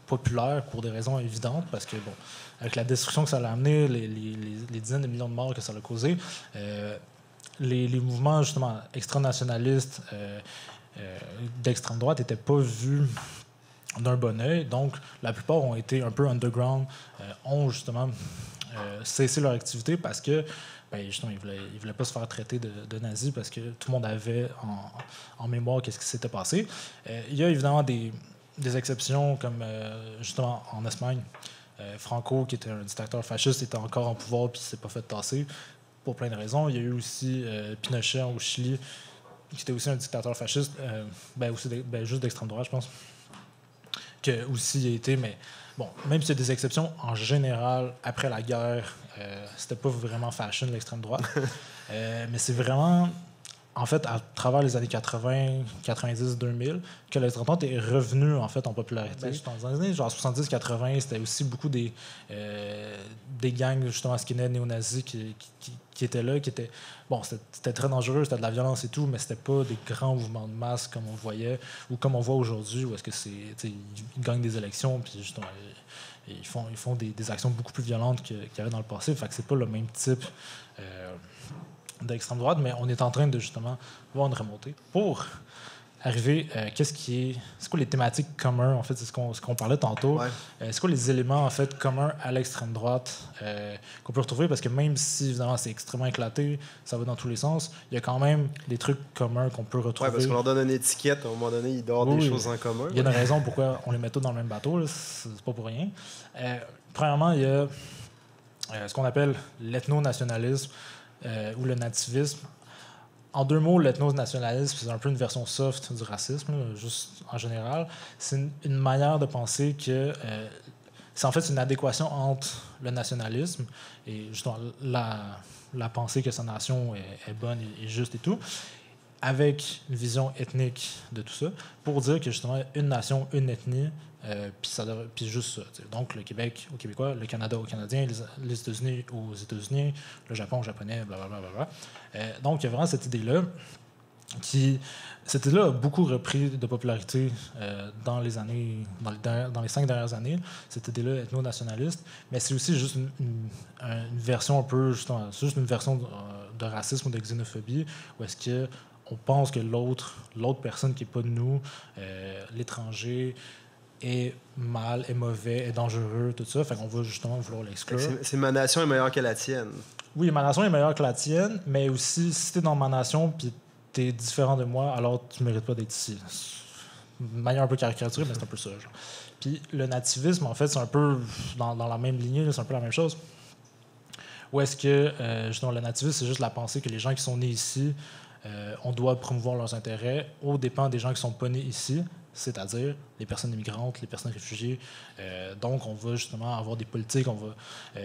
populaire pour des raisons évidentes. Parce que, bon, avec la destruction que ça a amené, les dizaines de millions de morts que ça a causé, les mouvements, justement, extranationalistes, d'extrême droite n'étaient pas vus d'un bon œil. Donc, la plupart ont été un peu underground, ont justement cessé leur activité parce que, ben, justement, ils voulaient pas se faire traiter de nazis parce que tout le monde avait en mémoire qu'est-ce qui s'était passé. Il y a évidemment des exceptions, comme justement en Espagne, Franco, qui était un dictateur fasciste, était encore en pouvoir puis s'est pas fait tasser pour plein de raisons. Il y a eu aussi Pinochet au Chili, qui était aussi un dictateur fasciste, juste d'extrême droite, je pense, que aussi il a été, mais bon, même s'il y a des exceptions, en général, après la guerre, c'était pas vraiment fashion l'extrême droite, mais c'est vraiment, en fait, à travers les années 80, 90, 2000, que l'extrême droite est revenu en fait en popularité. Dans les années genre 70, 80, c'était aussi beaucoup des gangs justement skinhead néo-nazis qui étaient là, qui étaient... Bon, c'était très dangereux, c'était de la violence et tout, mais c'était pas des grands mouvements de masse comme on voyait, ou comme on voit aujourd'hui, où est-ce que c'est... Ils gagnent des élections, puis justement, ils font des actions beaucoup plus violentes qu'il y avait dans le passé. Fait que c'est pas le même type d'extrême droite, mais on est en train de justement voir une remontée pour arriver c'est quoi les thématiques communes, en fait, c'est ce qu'on parlait tantôt. Ouais. C'est quoi les éléments en fait communs à l'extrême droite qu'on peut retrouver, parce que même si évidemment c'est extrêmement éclaté, ça va dans tous les sens, il y a quand même des trucs communs qu'on peut retrouver. Oui, parce qu'on leur donne une étiquette, à un moment donné, ils doivent des choses en commun. Il y a une raison pourquoi on les met tous dans le même bateau, là, c'est pas pour rien. Premièrement, il y a ce qu'on appelle l'ethno-nationalisme ou le nativisme. En deux mots, l'ethno-nationalisme, c'est un peu une version soft du racisme, là, juste en général. C'est une manière de penser que c'est en fait une adéquation entre le nationalisme et justement la pensée que sa nation est bonne et juste et tout, avec une vision ethnique de tout ça, pour dire que justement une nation, une ethnie, puis juste ça. T'sais. Donc le Québec aux Québécois, le Canada aux Canadiens, les États-Unis aux États-Unis, le Japon aux Japonais, blablabla. Donc il y a vraiment cette idée-là cette idée-là a beaucoup repris de popularité dans les 5 dernières années, cette idée-là ethno-nationaliste, mais c'est aussi juste une version un peu, justement, c'est juste une version de racisme ou de xénophobie, où est-ce que on pense que l'autre personne qui n'est pas de nous, l'étranger, est mal, est mauvais, est dangereux, tout ça. Fait qu'on va justement vouloir l'exclure. C'est ma nation est meilleure que la tienne. Oui, ma nation est meilleure que la tienne, mais aussi, si t'es dans ma nation puis t'es différent de moi, alors tu mérites pas d'être ici. De manière un peu caricaturée, mais c'est un peu ça. Genre. Puis le nativisme, en fait, c'est un peu dans la même lignée, c'est un peu la même chose. Où est-ce que, justement, le nativisme, c'est juste la pensée que les gens qui sont nés ici, on doit promouvoir leurs intérêts aux dépens des gens qui sont pas nés ici, c'est-à-dire les personnes immigrantes, les personnes réfugiées. Donc, on va justement avoir des politiques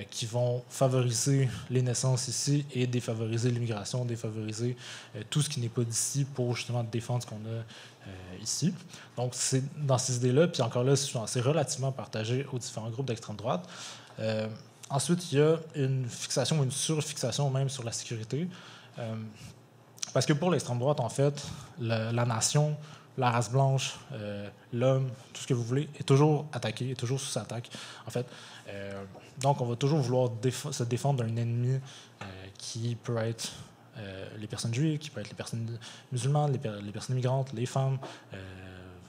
qui vont favoriser les naissances ici et défavoriser l'immigration, défavoriser tout ce qui n'est pas d'ici pour justement défendre ce qu'on a ici. Donc, c'est dans ces idées-là, puis encore là, c'est relativement partagé aux différents groupes d'extrême droite. Ensuite, il y a une fixation, une surfixation même sur la sécurité. Parce que pour l'extrême droite, en fait, la nation, la race blanche, l'homme, tout ce que vous voulez, est toujours attaqué, est toujours sous attaque, en fait. Donc, on va toujours vouloir se défendre d'un ennemi qui peut être les personnes juives, qui peut être les personnes musulmanes, les personnes immigrantes, les femmes,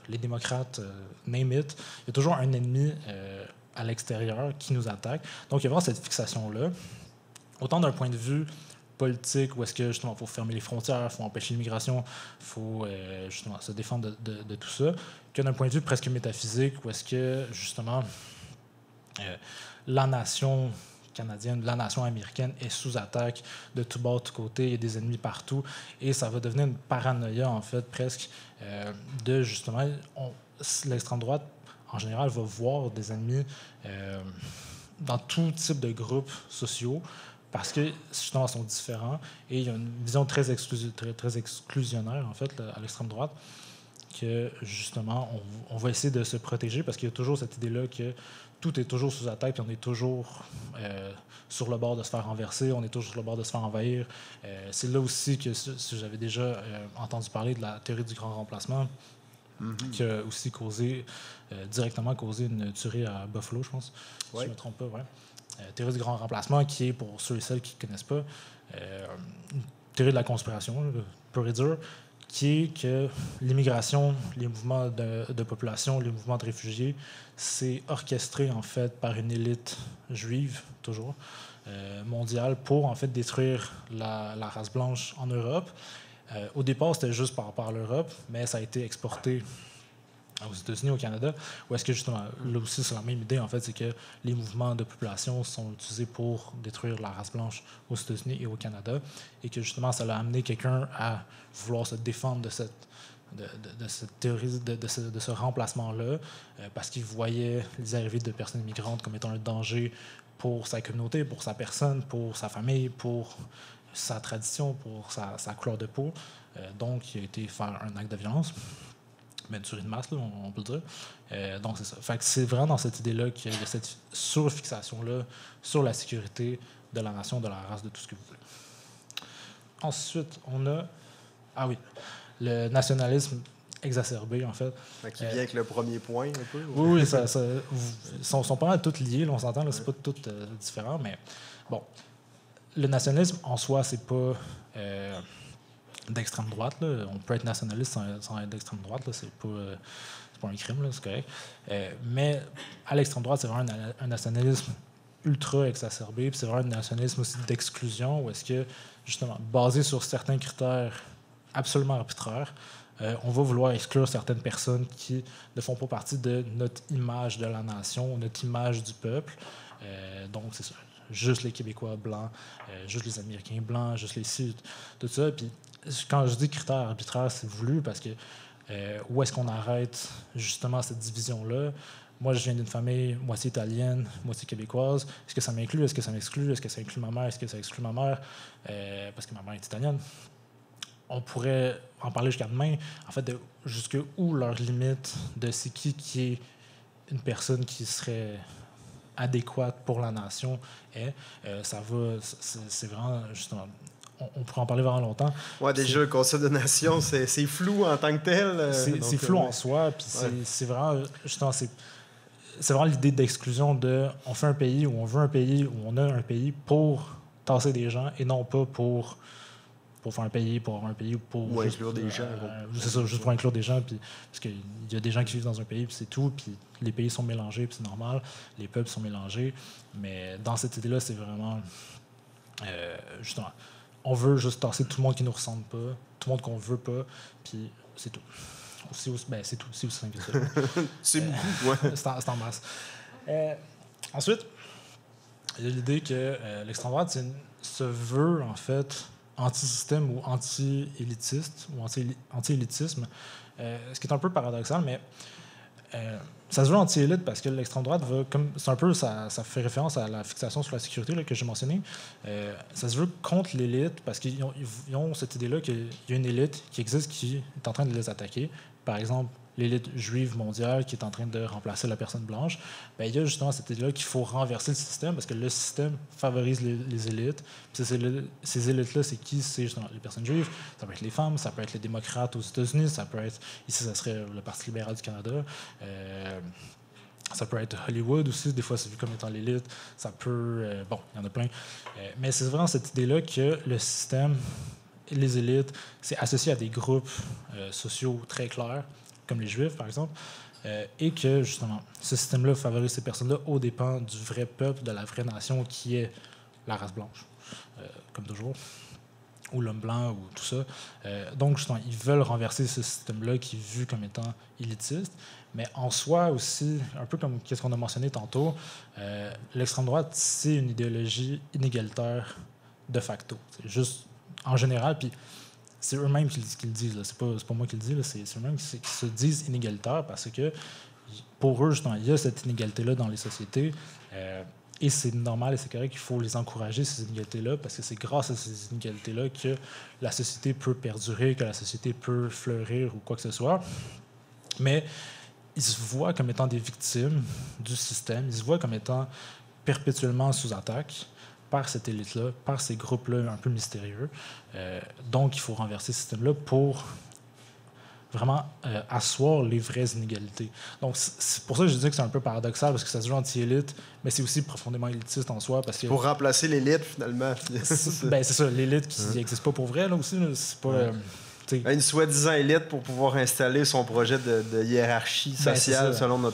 les démocrates, name it. Il y a toujours un ennemi à l'extérieur qui nous attaque. Donc, il y a vraiment cette fixation-là. Autant d'un point de vue politique, où est-ce que justement il faut fermer les frontières, il faut empêcher l'immigration, il faut justement se défendre de tout ça, que d'un point de vue presque métaphysique, où est-ce que justement la nation canadienne, la nation américaine est sous attaque de tout bord, de tout côté, il y a des ennemis partout, et ça va devenir une paranoïa en fait presque de justement l'extrême droite en général va voir des ennemis dans tout type de groupes sociaux, parce que justement, ils sont différents et il y a une vision très exclusionnaire, en fait, à l'extrême droite, que justement, on va essayer de se protéger parce qu'il y a toujours cette idée-là que tout est toujours sous attaque puis on est toujours sur le bord de se faire renverser, on est toujours sur le bord de se faire envahir. C'est là aussi que si j'avais déjà entendu parler de la théorie du grand remplacement, qui a aussi directement causé une tuerie à Buffalo, je pense, si je ne me trompe pas, ouais. Théorie du grand remplacement, qui est, pour ceux et celles qui ne connaissent pas, une théorie de la conspiration, pure et dure, qui est que l'immigration, les mouvements de population, les mouvements de réfugiés, c'est orchestré, en fait, par une élite juive, toujours, mondiale, pour, en fait, détruire la race blanche en Europe. Au départ, c'était juste par rapport à l'Europe, mais ça a été exporté aux États-Unis, au Canada, où est-ce que justement, là aussi, c'est la même idée, en fait, c'est que les mouvements de population sont utilisés pour détruire la race blanche aux États-Unis et au Canada, et que justement, ça a amené quelqu'un à vouloir se défendre de cette théorie, de ce remplacement-là, parce qu'il voyait les arrivées de personnes immigrantes comme étant un danger pour sa communauté, pour sa personne, pour sa famille, pour sa tradition, pour sa couleur de peau. Donc, il a été faire un acte de violence. Une tuerie de masse, là, on peut le dire. Donc, c'est ça. Fait que c'est vraiment dans cette idée-là qu'il y a cette surfixation-là sur la sécurité de la nation, de la race, de tout ce que vous voulez. Ensuite, on a... Ah oui, le nationalisme exacerbé, en fait. Qui vient avec le premier point, un peu? Oui, ils sont pas mal tous liés, là, on s'entend, là, c'est pas tout différent, mais bon. Le nationalisme, en soi, c'est pas... d'extrême droite. Là. On peut être nationaliste sans être d'extrême droite. C'est pas un crime, là, c'est correct. Mais à l'extrême droite, c'est vraiment un nationalisme ultra exacerbé. Puis c'est vraiment un nationalisme aussi d'exclusion, où est-ce que, justement, basé sur certains critères absolument arbitraires, on va vouloir exclure certaines personnes qui ne font pas partie de notre image de la nation, notre image du peuple. Donc, c'est ça. Juste les Québécois blancs, juste les Américains blancs, juste les Sud, tout ça. Puis, quand je dis critères arbitraires, c'est voulu parce que où est-ce qu'on arrête justement cette division-là? Moi, je viens d'une famille moitié italienne, moitié québécoise. Est-ce que ça m'inclut? Est-ce que ça m'exclut? Est-ce que ça inclut ma mère? Est-ce que ça exclut ma mère? Parce que ma mère est italienne. On pourrait en parler jusqu'à demain, en fait, de jusqu'où leur limite de c'est qui est une personne qui serait adéquate pour la nation est. Ça va, c'est vraiment, justement... On pourrait en parler vraiment longtemps. Ouais, déjà, le concept de nation, c'est flou en tant que tel. C'est flou en soi, puis c'est vraiment, justement, c'est vraiment l'idée d'exclusion de on fait un pays où on veut un pays où on a un pays pour tasser des gens et non pas pour pour faire un pays, pour avoir un pays ou pour ou inclure des gens. C'est ça, juste pour inclure des gens, puis parce qu'il y a des gens qui vivent dans un pays, puis c'est tout, puis les pays sont mélangés, puis c'est normal, les peuples sont mélangés, mais dans cette idée-là, c'est vraiment justement, on veut juste tasser tout le monde qui nous ressemble pas, tout le monde qu'on veut pas, puis c'est tout. C'est tout, c'est aussi simple que ça. C'est beaucoup, ouais. C'est en masse. Ensuite, il y a l'idée que l'extrême droite se veut, en fait, anti-système ou anti-élitiste ou anti-élitisme, ce qui est un peu paradoxal, mais ça se veut anti-élite parce que l'extrême droite va, comme c'est un peu, ça fait référence à la fixation sur la sécurité là, que j'ai mentionné. Ça se veut contre l'élite parce qu'ils ont cette idée-là qu'il y a une élite qui existe qui est en train de les attaquer. Par exemple, l'élite juive mondiale qui est en train de remplacer la personne blanche. Bien, il y a justement cette idée-là qu'il faut renverser le système parce que le système favorise les élites. Puis ces élites-là, c'est qui? C'est justement les personnes juives, ça peut être les femmes, ça peut être les démocrates aux États-Unis, ça peut être, ici, ça serait le Parti libéral du Canada. Ça peut être Hollywood aussi, des fois c'est vu comme étant l'élite. Ça peut... bon, il y en a plein. Mais c'est vraiment cette idée-là que le système, les élites, c'est associé à des groupes sociaux très clairs, comme les Juifs, par exemple, et que, justement, ce système-là favorise ces personnes-là aux dépens du vrai peuple, de la vraie nation, qui est la race blanche, comme toujours, ou l'homme blanc, ou tout ça. Donc, justement, ils veulent renverser ce système-là qui est vu comme étant élitiste, mais en soi aussi, un peu comme ce qu'on a mentionné tantôt, l'extrême droite, c'est une idéologie inégalitaire de facto. C'est juste, en général, puis c'est eux-mêmes qui le disent. C'est pas moi qui le dis. C'est eux-mêmes qui se disent inégalitaires parce que pour eux, justement, il y a cette inégalité-là dans les sociétés. Et c'est normal et c'est correct qu'il faut les encourager, ces inégalités-là, parce que c'est grâce à ces inégalités-là que la société peut perdurer, que la société peut fleurir ou quoi que ce soit. Mais ils se voient comme étant des victimes du système. Ils se voient comme étant perpétuellement sous attaque par cette élite-là, par ces groupes-là un peu mystérieux. Donc, il faut renverser ce système-là pour vraiment asseoir les vraies inégalités. Donc, c'est pour ça que je dis que c'est un peu paradoxal, parce que ça se joue anti-élite, mais c'est aussi profondément élitiste en soi. Parce que, pour remplacer l'élite, finalement. C'est ça, l'élite qui n'existe pas pour vrai, là aussi. Là, c'est pas... Une soi-disant élite pour pouvoir installer son projet de hiérarchie sociale selon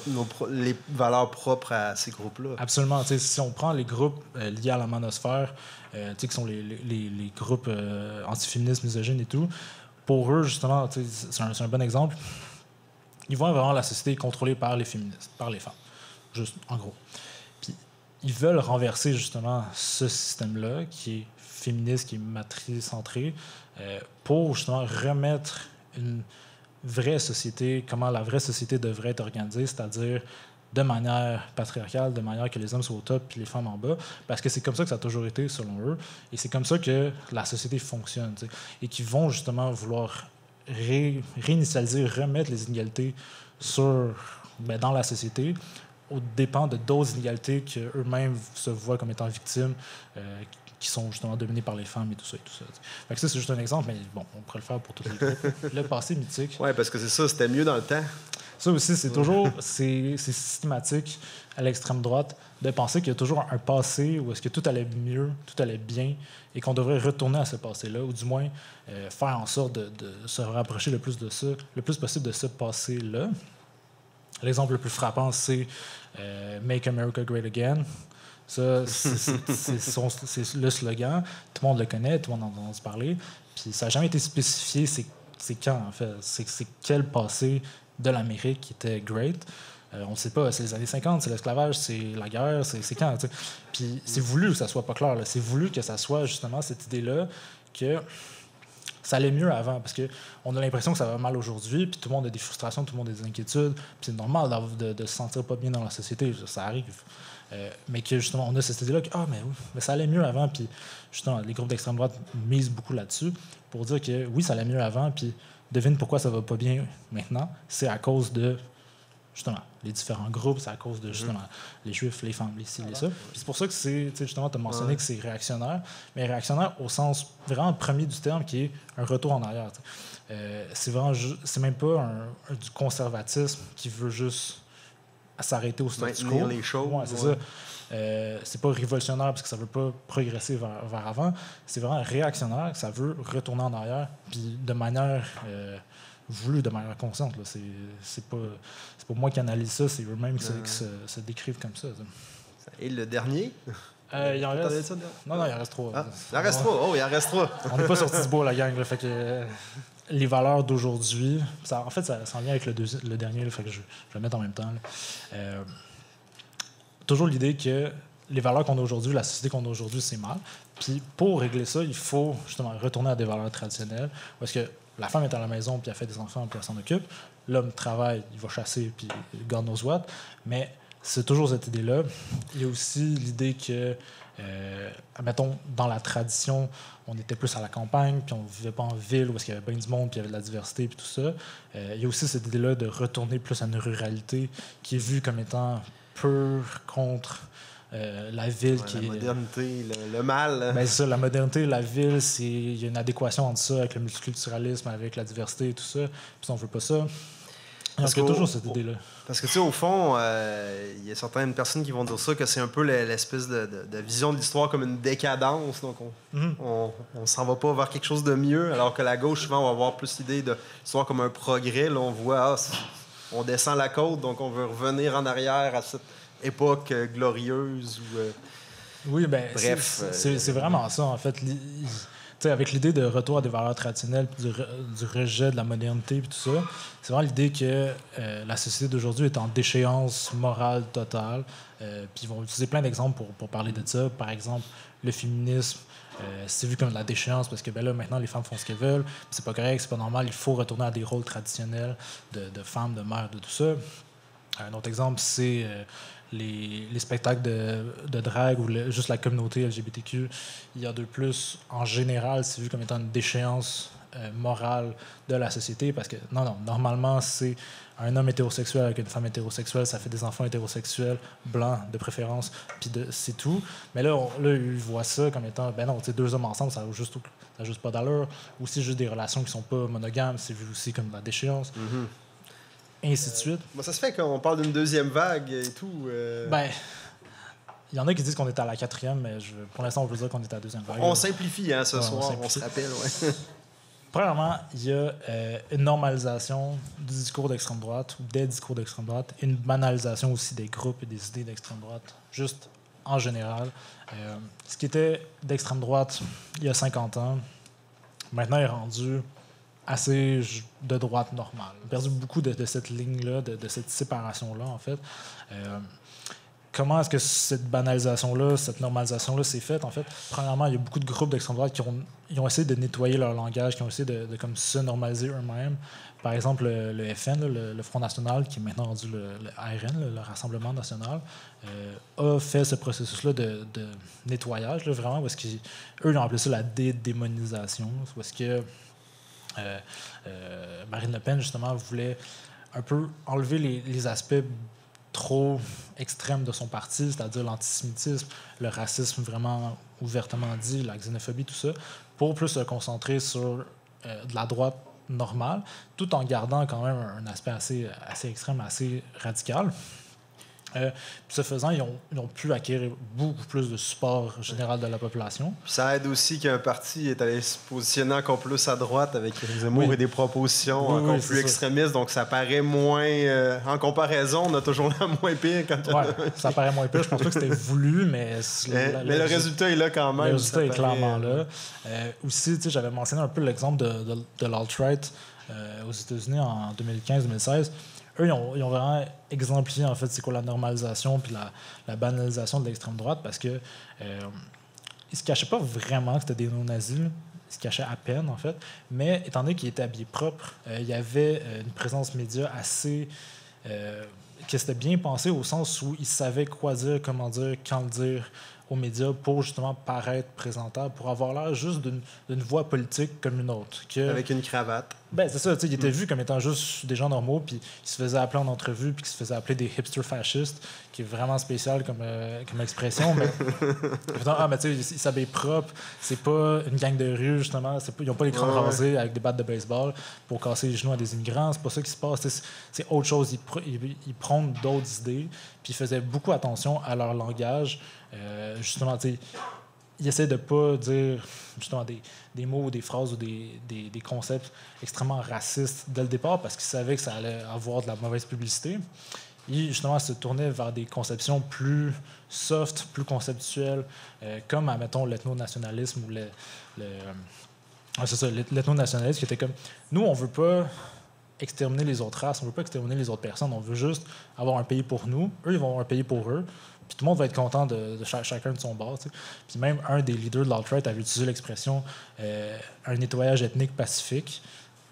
les valeurs propres à ces groupes-là. Absolument. Si on prend les groupes liés à la manosphère, qui sont les groupes antiféministes, misogynes et tout, pour eux, justement, c'est un bon exemple. Ils voient vraiment la société contrôlée par les féministes, par les femmes. Juste, en gros. Puis, ils veulent renverser, justement, ce système-là, qui est féministe, qui est matricentré, pour justement remettre une vraie société, comment la vraie société devrait être organisée, c'est-à-dire de manière patriarcale, de manière que les hommes soient au top et les femmes en bas, parce que c'est comme ça que ça a toujours été, selon eux, et c'est comme ça que la société fonctionne, et qu'ils vont justement vouloir réinitialiser, remettre les inégalités dans la société, aux dépens de d'autres inégalités qu'eux-mêmes se voient comme étant victimes, qui sont justement dominés par les femmes et tout ça. Fait que ça, c'est juste un exemple, mais bon, on pourrait le faire pour tous les groupes. Le passé mythique. Oui, parce que c'est ça, c'était mieux dans le temps. Ça aussi, c'est toujours c'est systématique à l'extrême droite de penser qu'il y a toujours un passé où est-ce que tout allait mieux, tout allait bien, et qu'on devrait retourner à ce passé-là, ou du moins faire en sorte de se rapprocher le plus possible de ce passé-là. L'exemple le plus frappant, c'est Make America Great Again. Ça, c'est le slogan. Tout le monde le connaît, tout le monde en a entendu parler. Puis ça n'a jamais été spécifié c'est quand, en fait. C'est quel passé de l'Amérique qui était great. On ne sait pas. C'est les années 50, c'est l'esclavage, c'est la guerre, c'est quand, tu sais. Puis c'est voulu que ça soit pas clair. Là. C'est voulu que ça soit justement cette idée-là que ça allait mieux avant, parce qu'on a l'impression que ça va mal aujourd'hui, puis tout le monde a des frustrations, tout le monde a des inquiétudes, puis c'est normal de se sentir pas bien dans la société, ça arrive. Mais que justement, on a cette idée-là que mais ça allait mieux avant, puis justement, les groupes d'extrême droite misent beaucoup là-dessus pour dire que oui, ça allait mieux avant, puis devine pourquoi ça va pas bien maintenant, c'est à cause de justement les différents groupes, c'est à cause de justement les Juifs, les femmes, les ci, les ça. Puis c'est pour ça que c'est, justement, tu as mentionné que c'est réactionnaire, mais réactionnaire au sens vraiment premier du terme, qui est un retour en arrière. C'est vraiment c'est même pas du conservatisme qui veut juste à s'arrêter au statu quo. Maintenir les choses. Ouais, c'est ça. C'est pas révolutionnaire parce que ça veut pas progresser vers avant. C'est vraiment réactionnaire. Ça veut retourner en arrière, puis de manière voulue, de manière consciente. Là. C'est pas moi qui analyse ça, c'est eux-mêmes qui se décrivent comme ça. Et le dernier? Il en reste... Non, il en reste 3. Ah, il en reste 3. Oh, il en reste 3. On n'est pas sorti du bois, la gang. Là, fait que, les valeurs d'aujourd'hui, en fait, ça s'en vient avec le dernier, là, fait que je vais le mettre en même temps. Toujours l'idée que les valeurs qu'on a aujourd'hui, la société qu'on a aujourd'hui, c'est mal. Puis pour régler ça, il faut justement retourner à des valeurs traditionnelles. Parce que la femme est à la maison, puis elle fait des enfants, puis elle s'en occupe. L'homme travaille, il va chasser, puis God knows what. Mais c'est toujours cette idée-là. Il y a aussi l'idée que, admettons, dans la tradition, on était plus à la campagne, puis on ne vivait pas en ville, où il y avait bien du monde, puis il y avait de la diversité, puis tout ça. Il y a aussi cette idée-là de retourner plus à une ruralité qui est vue comme étant pure contre la ville. La modernité, le mal. Ben, c'est ça, la modernité, la ville, il y a une adéquation entre ça, avec le multiculturalisme, avec la diversité et tout ça. Puis on ne veut pas ça. Donc, il y a toujours cette idée-là. Parce que, tu sais, au fond, il y a certaines personnes qui vont dire ça, que c'est un peu l'espèce de vision de l'histoire comme une décadence. Donc, on s'en va pas vers quelque chose de mieux, alors que la gauche, souvent, on va avoir plus l'idée de l'histoire comme un progrès. Là, on voit, on descend la côte, donc on veut revenir en arrière à cette époque glorieuse. Oui, ben bref. C'est vraiment ça, en fait. Avec l'idée de retour à des valeurs traditionnelles, puis du rejet de la modernité, puis tout ça, c'est vraiment l'idée que la société d'aujourd'hui est en déchéance morale totale. Puis ils vont utiliser plein d'exemples pour parler de ça. Par exemple, le féminisme, c'est vu comme de la déchéance parce que là, maintenant, les femmes font ce qu'elles veulent. Puis c'est pas correct, c'est pas normal. Il faut retourner à des rôles traditionnels de femmes, de mères, de tout ça. Un autre exemple, c'est les spectacles de drague ou juste la communauté LGBTQ. Il y a de plus, en général, c'est vu comme étant une déchéance morale de la société parce que, non, normalement, c'est un homme hétérosexuel avec une femme hétérosexuelle, ça fait des enfants hétérosexuels, blancs de préférence, puis c'est tout. Mais là, ils voient ça comme étant, ben non, deux hommes ensemble, ça n'a juste pas d'allure. Aussi, juste des relations qui sont pas monogames, c'est vu aussi comme de la déchéance. Mm-hmm. Et ainsi de suite. Ça se fait qu'on parle d'une deuxième vague et tout. Ben, il y en a qui disent qu'on est à la 4e, mais pour l'instant, on peut dire qu'on est à la 2e vague. On simplifie, ce soir, on se rappelle. Ouais. Premièrement, il y a une normalisation du discours d'extrême droite ou des discours d'extrême droite, et une banalisation aussi des groupes et des idées d'extrême droite, juste en général. Ce qui était d'extrême droite il y a 50 ans, maintenant est rendu assez de droite normale. On a perdu beaucoup de cette ligne-là, de cette séparation-là, en fait. Comment est-ce que cette banalisation-là, cette normalisation-là s'est faite, en fait? Premièrement, il y a beaucoup de groupes d'extrême droite qui ont essayé de nettoyer leur langage, qui ont essayé de comme se normaliser eux-mêmes. Par exemple, le FN, le Front national, qui est maintenant rendu le ARN, le Rassemblement national, a fait ce processus-là de nettoyage, là, vraiment, parce qu'eux, ils ont appelé ça la dédémonisation. Parce que Marine Le Pen, justement, voulait un peu enlever les aspects trop extrêmes de son parti, c'est-à-dire l'antisémitisme, le racisme vraiment ouvertement dit, la xénophobie, tout ça, pour plus se concentrer sur de la droite normale, tout en gardant quand même un aspect assez extrême, assez radical. Puis ce faisant, ils ont pu acquérir beaucoup plus de support général de la population. Puis ça aide aussi qu'un parti est allé se positionner encore plus à droite avec Zemmour et des propositions encore plus extrémistes. Donc ça paraît moins... en comparaison, on a toujours l'air moins pire. Ça paraît moins pire. Je pense pas que c'était voulu, mais... le résultat est là quand même. Le résultat est clairement là. Aussi, j'avais mentionné un peu l'exemple de l'alt-right aux États-Unis en 2015-2016. Eux, ils ont vraiment exemplifié, en fait, c'est quoi la normalisation puis la banalisation de l'extrême droite parce que ils se cachaient pas vraiment que c'était des non-nazis. Ils se cachaient à peine, en fait. Mais étant donné qu'ils étaient habillés propres, il y avait une présence média assez... que c'était bien pensé au sens où ils savaient quoi dire, comment dire, quand le dire, aux médias pour justement paraître présentable, pour avoir l'air juste d'une voix politique comme une autre. Avec une cravate. Ben, c'est ça, tu sais, il était vu comme étant juste des gens normaux, puis ils se faisaient appeler en entrevue, puis ils se faisaient appeler des hipster fascistes, qui est vraiment spécial comme expression. Mais, mais tu sais, ils s'habillent propre, c'est pas une gang de rue, justement, ils n'ont pas les crânes rasés avec des battes de baseball pour casser les genoux à des immigrants, c'est pas ça qui se passe, c'est autre chose. Ils prônent d'autres idées, puis ils faisaient beaucoup attention à leur langage. Justement, tu sais, il essaie de ne pas dire justement des mots ou des phrases ou des concepts extrêmement racistes dès le départ parce qu'il savait que ça allait avoir de la mauvaise publicité. Il, justement, se tournait vers des conceptions plus soft, plus conceptuelles, comme, admettons, l'ethno-nationalisme ou l'ethno-nationalisme qui était comme... Nous, on ne veut pas exterminer les autres races, on ne veut pas exterminer les autres personnes, on veut juste avoir un pays pour nous. Eux, ils vont avoir un pays pour eux. Puis tout le monde va être content de chacun de son bord. T'sais. Puis même un des leaders de l'alt-right avait utilisé l'expression un nettoyage ethnique pacifique,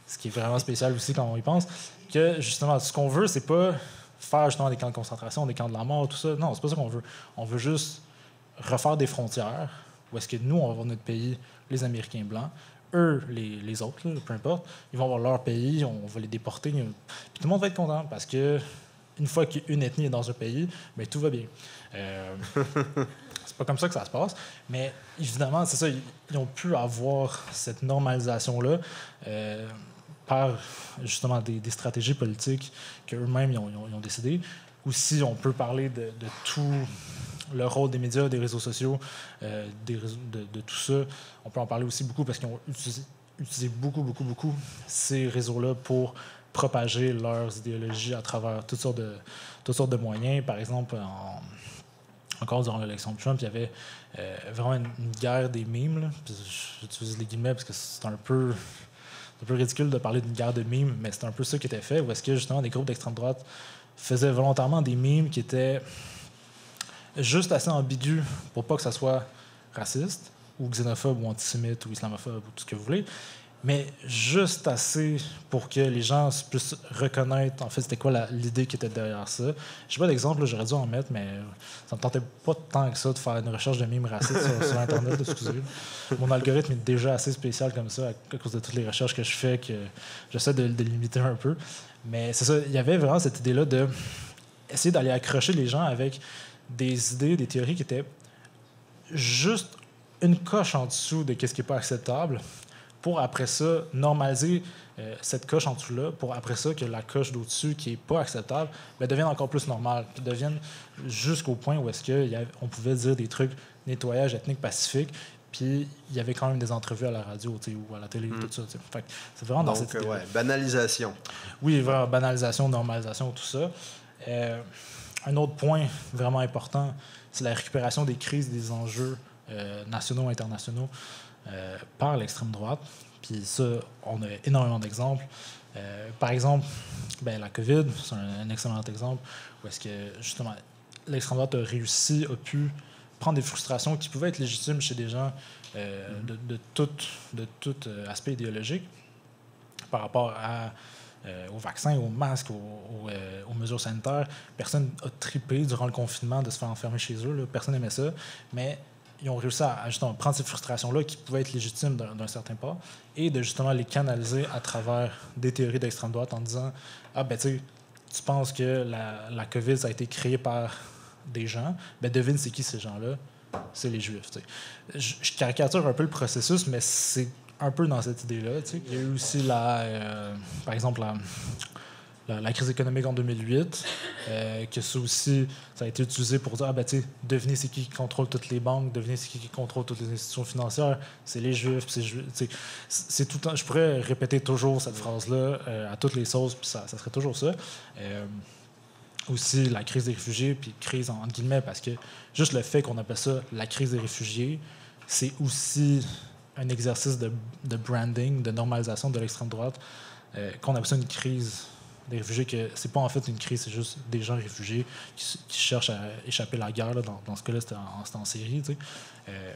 ce qui est vraiment spécial aussi quand on y pense, que justement, ce qu'on veut, c'est pas faire justement des camps de concentration, des camps de la mort, tout ça. Non, c'est pas ça qu'on veut. On veut juste refaire des frontières où est-ce que nous, on va avoir notre pays, les Américains blancs, eux, les autres, là, peu importe, ils vont avoir leur pays, on va les déporter. Puis tout le monde va être content parce que une fois qu'une ethnie est dans un pays, bien, tout va bien. C'est pas comme ça que ça se passe. Mais évidemment, c'est ça, ils ont pu avoir cette normalisation-là par justement des stratégies politiques qu'eux-mêmes ils ont décidé. Aussi, on peut parler de tout le rôle des médias, des réseaux sociaux, de tout ça. On peut en parler aussi beaucoup parce qu'ils ont utilisé beaucoup ces réseaux-là pour propager leurs idéologies à travers toutes sortes de moyens. Par exemple, encore durant l'élection de Trump, il y avait vraiment une guerre des mimes. Là. J'utilise les guillemets parce que c'est un peu ridicule de parler d'une guerre de mimes, mais c'est un peu ça qui était fait, où est-ce que justement des groupes d'extrême droite faisaient volontairement des mimes qui étaient juste assez ambigus pour pas que ça soit raciste, ou xénophobe, ou antisémite, ou islamophobe, ou tout ce que vous voulez, mais juste assez pour que les gens puissent reconnaître, en fait, c'était quoi l'idée qui était derrière ça. Je sais pas d'exemple, là, j'aurais dû en mettre, mais ça me tentait pas tant que ça de faire une recherche de mimes racistes sur Internet, excusez. Mon algorithme est déjà assez spécial comme ça, à cause de toutes les recherches que je fais, que j'essaie de limiter un peu. Mais c'est ça, il y avait vraiment cette idée-là de essayer d'aller accrocher les gens avec des idées, des théories qui étaient juste une coche en dessous de ce qui n'est pas acceptable, pour après ça normaliser cette coche en dessous-là, pour après ça que la coche d'au-dessus qui n'est pas acceptable devienne encore plus normale, puis devienne jusqu'au point où est-ce qu'on pouvait dire des trucs nettoyage ethnique pacifique, puis il y avait quand même des entrevues à la radio ou à la télé, tout ça. Fait que c'est vraiment dans cette idée. Banalisation. Oui, vraiment, banalisation, normalisation, tout ça. Un autre point vraiment important, c'est la récupération des crises, des enjeux nationaux, internationaux, par l'extrême droite. Puis ça, on a énormément d'exemples. Par exemple, la COVID, c'est un excellent exemple où est-ce que, justement, l'extrême droite a pu prendre des frustrations qui pouvaient être légitimes chez des gens de tout aspect idéologique par rapport aux vaccins, aux masques, aux mesures sanitaires. Personne n'a trippé durant le confinement de se faire enfermer chez eux. Là. Personne n'aimait ça. Mais ils ont réussi à justement prendre ces frustrations-là qui pouvaient être légitimes d'un certain part et de justement les canaliser à travers des théories d'extrême droite en disant « Ah, tu penses que la COVID, ça a été créé par des gens, devine c'est qui ces gens-là? C'est les Juifs. » Je caricature un peu le processus, mais c'est un peu dans cette idée-là. Il y a eu aussi, par exemple, la crise économique en 2008, que ça aussi, ça a été utilisé pour dire, devinez c'est qui contrôle toutes les banques, devinez c'est qui contrôle toutes les institutions financières, c'est les Juifs, c'est tout le temps, je pourrais répéter toujours cette phrase-là à toutes les sauces, puis ça serait toujours ça. Aussi, la crise des réfugiés, puis crise entre guillemets, parce que juste le fait qu'on appelle ça la crise des réfugiés, c'est aussi un exercice de branding, de normalisation de l'extrême droite, qu'on appelle ça une crise Des réfugiés que c'est pas en fait une crise, c'est juste des gens réfugiés qui cherchent à échapper à la guerre. Là, dans ce cas-là, c'était en Syrie, tu sais.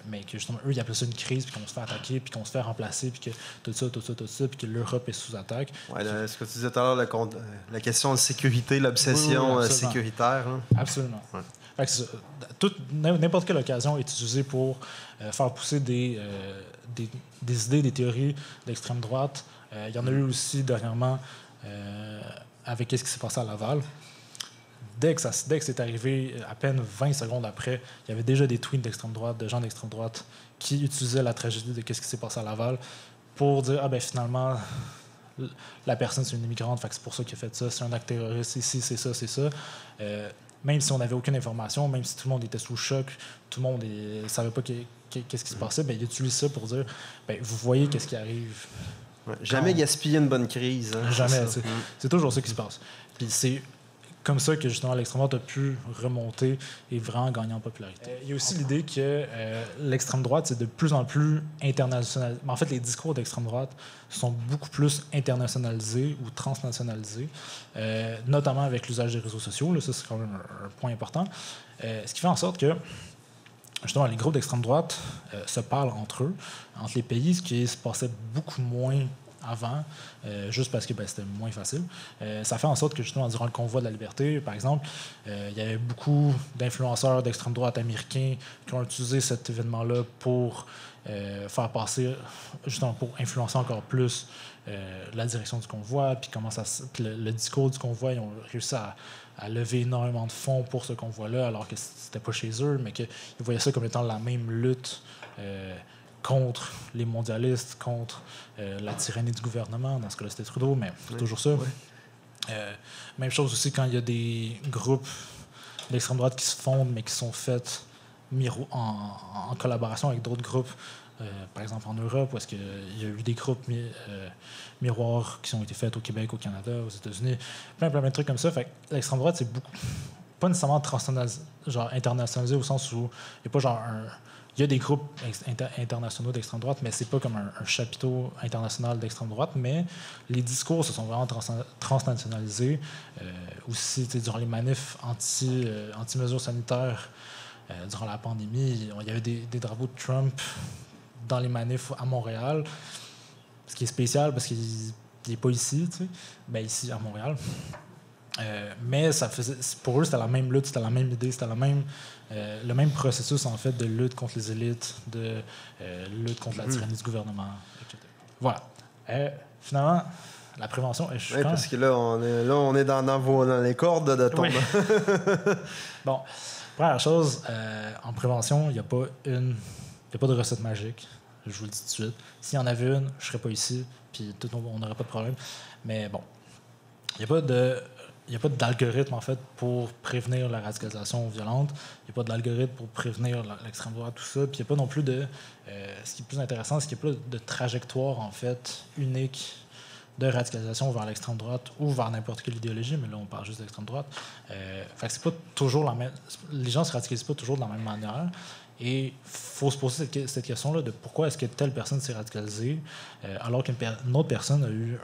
Mais que justement, eux, ils appellent ça une crise, puis qu'on se fait attaquer, puis qu'on se fait remplacer, puis que tout ça, puis que l'Europe est sous attaque. Ouais, ce que tu disais tout à l'heure, la question de sécurité, l'obsession Oui, sécuritaire. Là. Absolument. Ouais. Fait que n'importe quelle occasion est utilisée pour faire pousser des idées, des théories d'extrême droite. Il y en a eu aussi dernièrement avec ce qui s'est passé à Laval. Dès que c'est arrivé, à peine 20 secondes après, il y avait déjà des tweets d'extrême droite, de gens d'extrême droite qui utilisaient la tragédie de ce qui s'est passé à Laval pour dire finalement, la personne, c'est une immigrante, fait que c'est pour ça qu'il a fait ça, c'est un acte terroriste, ici, c'est ça. Même si on n'avait aucune information, même si tout le monde était sous choc, tout le monde ne savait pas qu'est-ce qui se passait, il utilise ça pour dire vous voyez qu'est-ce qui arrive. Ouais, jamais gaspiller une bonne crise. Hein, jamais. C'est toujours ça qui se passe. Puis c'est comme ça que justement l'extrême droite a pu remonter et vraiment gagner en popularité. Il y a aussi l'idée que l'extrême droite, c'est de plus en plus international. En fait, les discours d'extrême droite sont beaucoup plus internationalisés ou transnationalisés, notamment avec l'usage des réseaux sociaux. Là, ça, c'est quand même un point important. Ce qui fait en sorte que justement, les groupes d'extrême droite se parlent entre eux, entre les pays, ce qui se passait beaucoup moins avant, juste parce que c'était moins facile. Ça fait en sorte que, justement, durant le convoi de la liberté, par exemple, il y avait beaucoup d'influenceurs d'extrême droite américains qui ont utilisé cet événement-là pour faire passer, justement, pour influencer encore plus la direction du convoi, puis puis le discours du convoi. Ils ont réussi à lever énormément de fonds pour ce convoi-là, alors que c'était pas chez eux, mais qu'ils voyaient ça comme étant la même lutte contre les mondialistes, contre la tyrannie du gouvernement. Dans ce cas-là, c'était Trudeau, mais c'est toujours ça. Ouais. Même chose aussi quand il y a des groupes d'extrême droite qui se fondent, mais qui sont faits en collaboration avec d'autres groupes. Par exemple, en Europe, où est-ce qu'il y a eu des groupes miroirs qui ont été faits au Québec, au Canada, aux États-Unis, plein de trucs comme ça. Fait que l'extrême droite, c'est pas nécessairement internationalisé au sens où il n'y a pas il y a des groupes internationaux d'extrême droite, mais c'est pas comme un chapiteau international d'extrême droite, mais les discours se sont vraiment transnationalisés. Aussi, durant les manifs anti-mesures sanitaires, durant la pandémie, il y avait des drapeaux de Trump dans les manifs à Montréal, ce qui est spécial parce qu'il n'est pas ici, ici à Montréal. Mais pour eux, c'était la même lutte, c'était la même idée, c'était le même processus en fait de lutte contre les élites, de lutte contre la tyrannie du gouvernement, etc. Voilà. Finalement, la prévention. Parce que là, on est dans les cordes de ton. Oui. Bon, première chose, en prévention, il n'y a pas de recette magique. Je vous le dis tout de suite. S'il y en avait une, je ne serais pas ici, puis on n'aurait pas de problème. Mais bon, il n'y a pas d'algorithme, en fait, pour prévenir la radicalisation violente. Il n'y a pas d'algorithme pour prévenir l'extrême droite, tout ça. Puis il n'y a pas non plus ce qui est plus intéressant, c'est qu'il n'y a pas de trajectoire, en fait, unique de radicalisation vers l'extrême droite ou vers n'importe quelle idéologie, mais là, on parle juste d'extrême droite. Fait que c'est pas toujours la même... Les gens ne se radicalisent pas toujours de la même manière. Et il faut se poser cette question-là de pourquoi est-ce que telle personne s'est radicalisée alors qu'une autre personne a eu